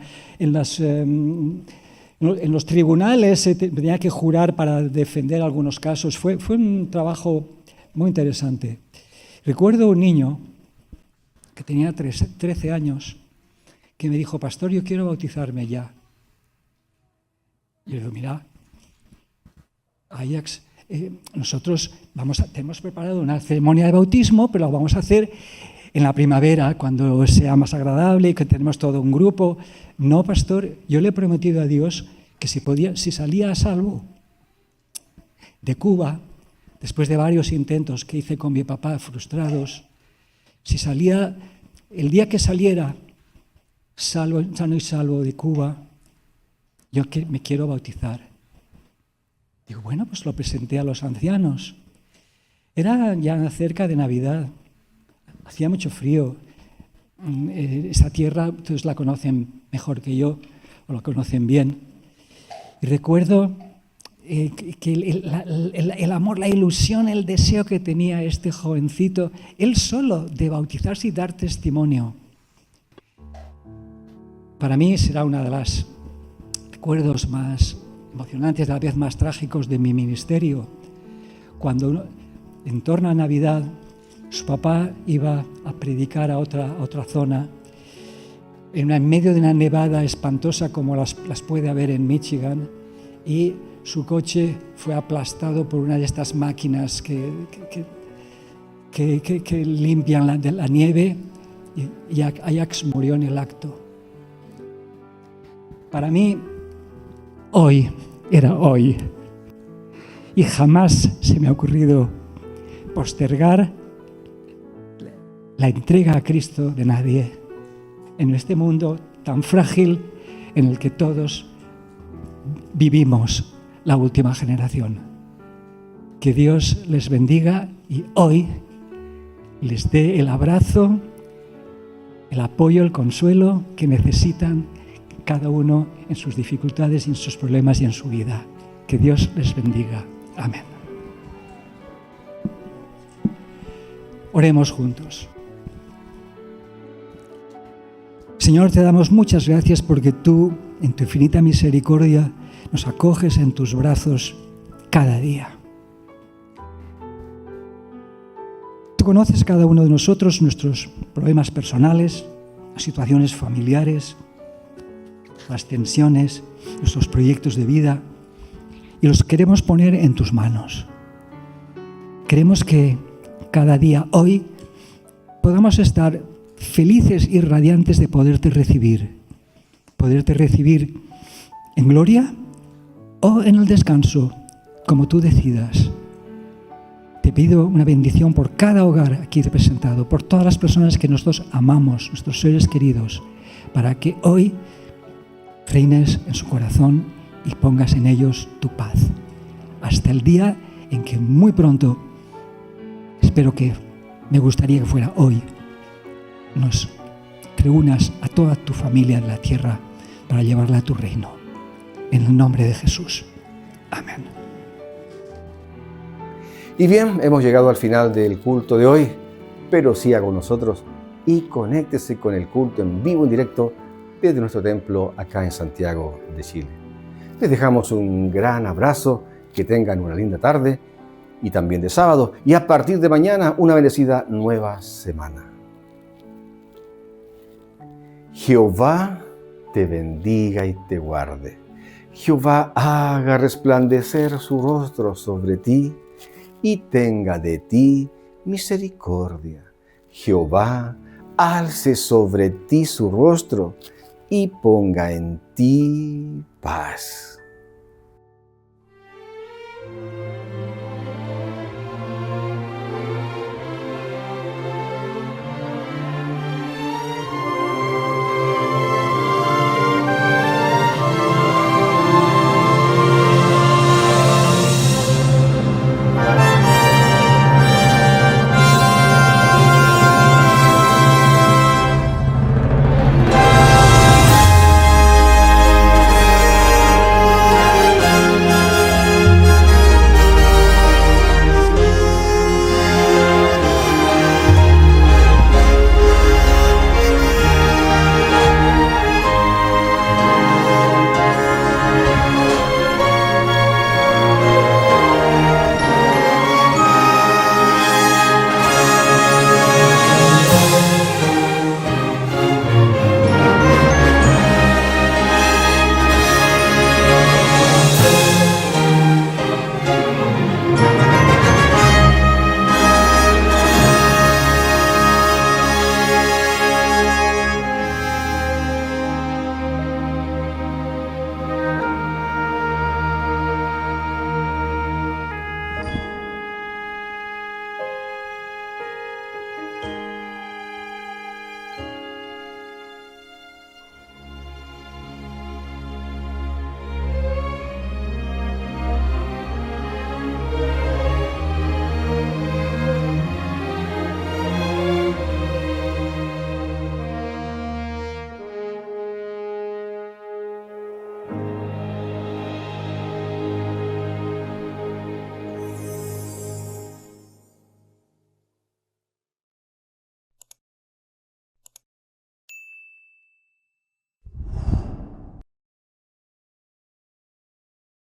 los tribunales se tenía que jurar para defender algunos casos. Fue un trabajo muy interesante. Recuerdo un niño que tenía 13 años que me dijo, pastor, yo quiero bautizarme ya. Y yo le digo, mira, Ajax, nosotros tenemos preparado una ceremonia de bautismo, pero la vamos a hacer en la primavera, cuando sea más agradable y que tenemos todo un grupo. No, pastor, yo le he prometido a Dios que si salía a salvo de Cuba, después de varios intentos que hice con mi papá frustrados, si salía, el día que saliera sano y salvo de Cuba, yo me quiero bautizar. Digo, bueno, pues lo presenté a los ancianos. Era ya cerca de Navidad, hacía mucho frío, esta tierra, ustedes la conocen mejor que yo, o la conocen bien. Y recuerdo que el amor, la ilusión, el deseo que tenía este jovencito, él solo, de bautizarse y dar testimonio. Para mí será uno de los recuerdos más emocionantes, a la vez más trágicos de mi ministerio. Cuando en torno a Navidad su papá iba a predicar a otra zona, en medio de una nevada espantosa como las puede haber en Michigan, y su coche fue aplastado por una de estas máquinas que limpian la nieve, y Ajax murió en el acto. Para mí, hoy era hoy, y jamás se me ha ocurrido postergar la entrega a Cristo de nadie en este mundo tan frágil en el que todos vivimos, la última generación. Que Dios les bendiga y hoy les dé el abrazo, el apoyo, el consuelo que necesitan cada uno en sus dificultades y en sus problemas y en su vida. Que Dios les bendiga. Amén. Oremos juntos. Señor, te damos muchas gracias porque tú, en tu infinita misericordia, nos acoges en tus brazos cada día. Tú conoces cada uno de nosotros, nuestros problemas personales, las situaciones familiares, las tensiones, nuestros proyectos de vida, y los queremos poner en tus manos. Queremos que cada día, hoy, podamos estar felices y radiantes de poderte recibir en gloria o en el descanso, como tú decidas. Te pido una bendición por cada hogar aquí representado, por todas las personas que nosotros amamos, nuestros seres queridos, para que hoy reines en su corazón y pongas en ellos tu paz. Hasta el día en que muy pronto, espero que, me gustaría que fuera hoy, nos reúnas a toda tu familia en la tierra para llevarla a tu reino. En el nombre de Jesús. Amén. Y bien, hemos llegado al final del culto de hoy, pero siga con nosotros y conéctese con el culto en vivo, en directo, desde nuestro templo acá en Santiago de Chile. Les dejamos un gran abrazo, que tengan una linda tarde y también de sábado, y a partir de mañana una bendecida nueva semana. Jehová te bendiga y te guarde. Jehová haga resplandecer su rostro sobre ti y tenga de ti misericordia. Jehová alce sobre ti su rostro y ponga en ti paz.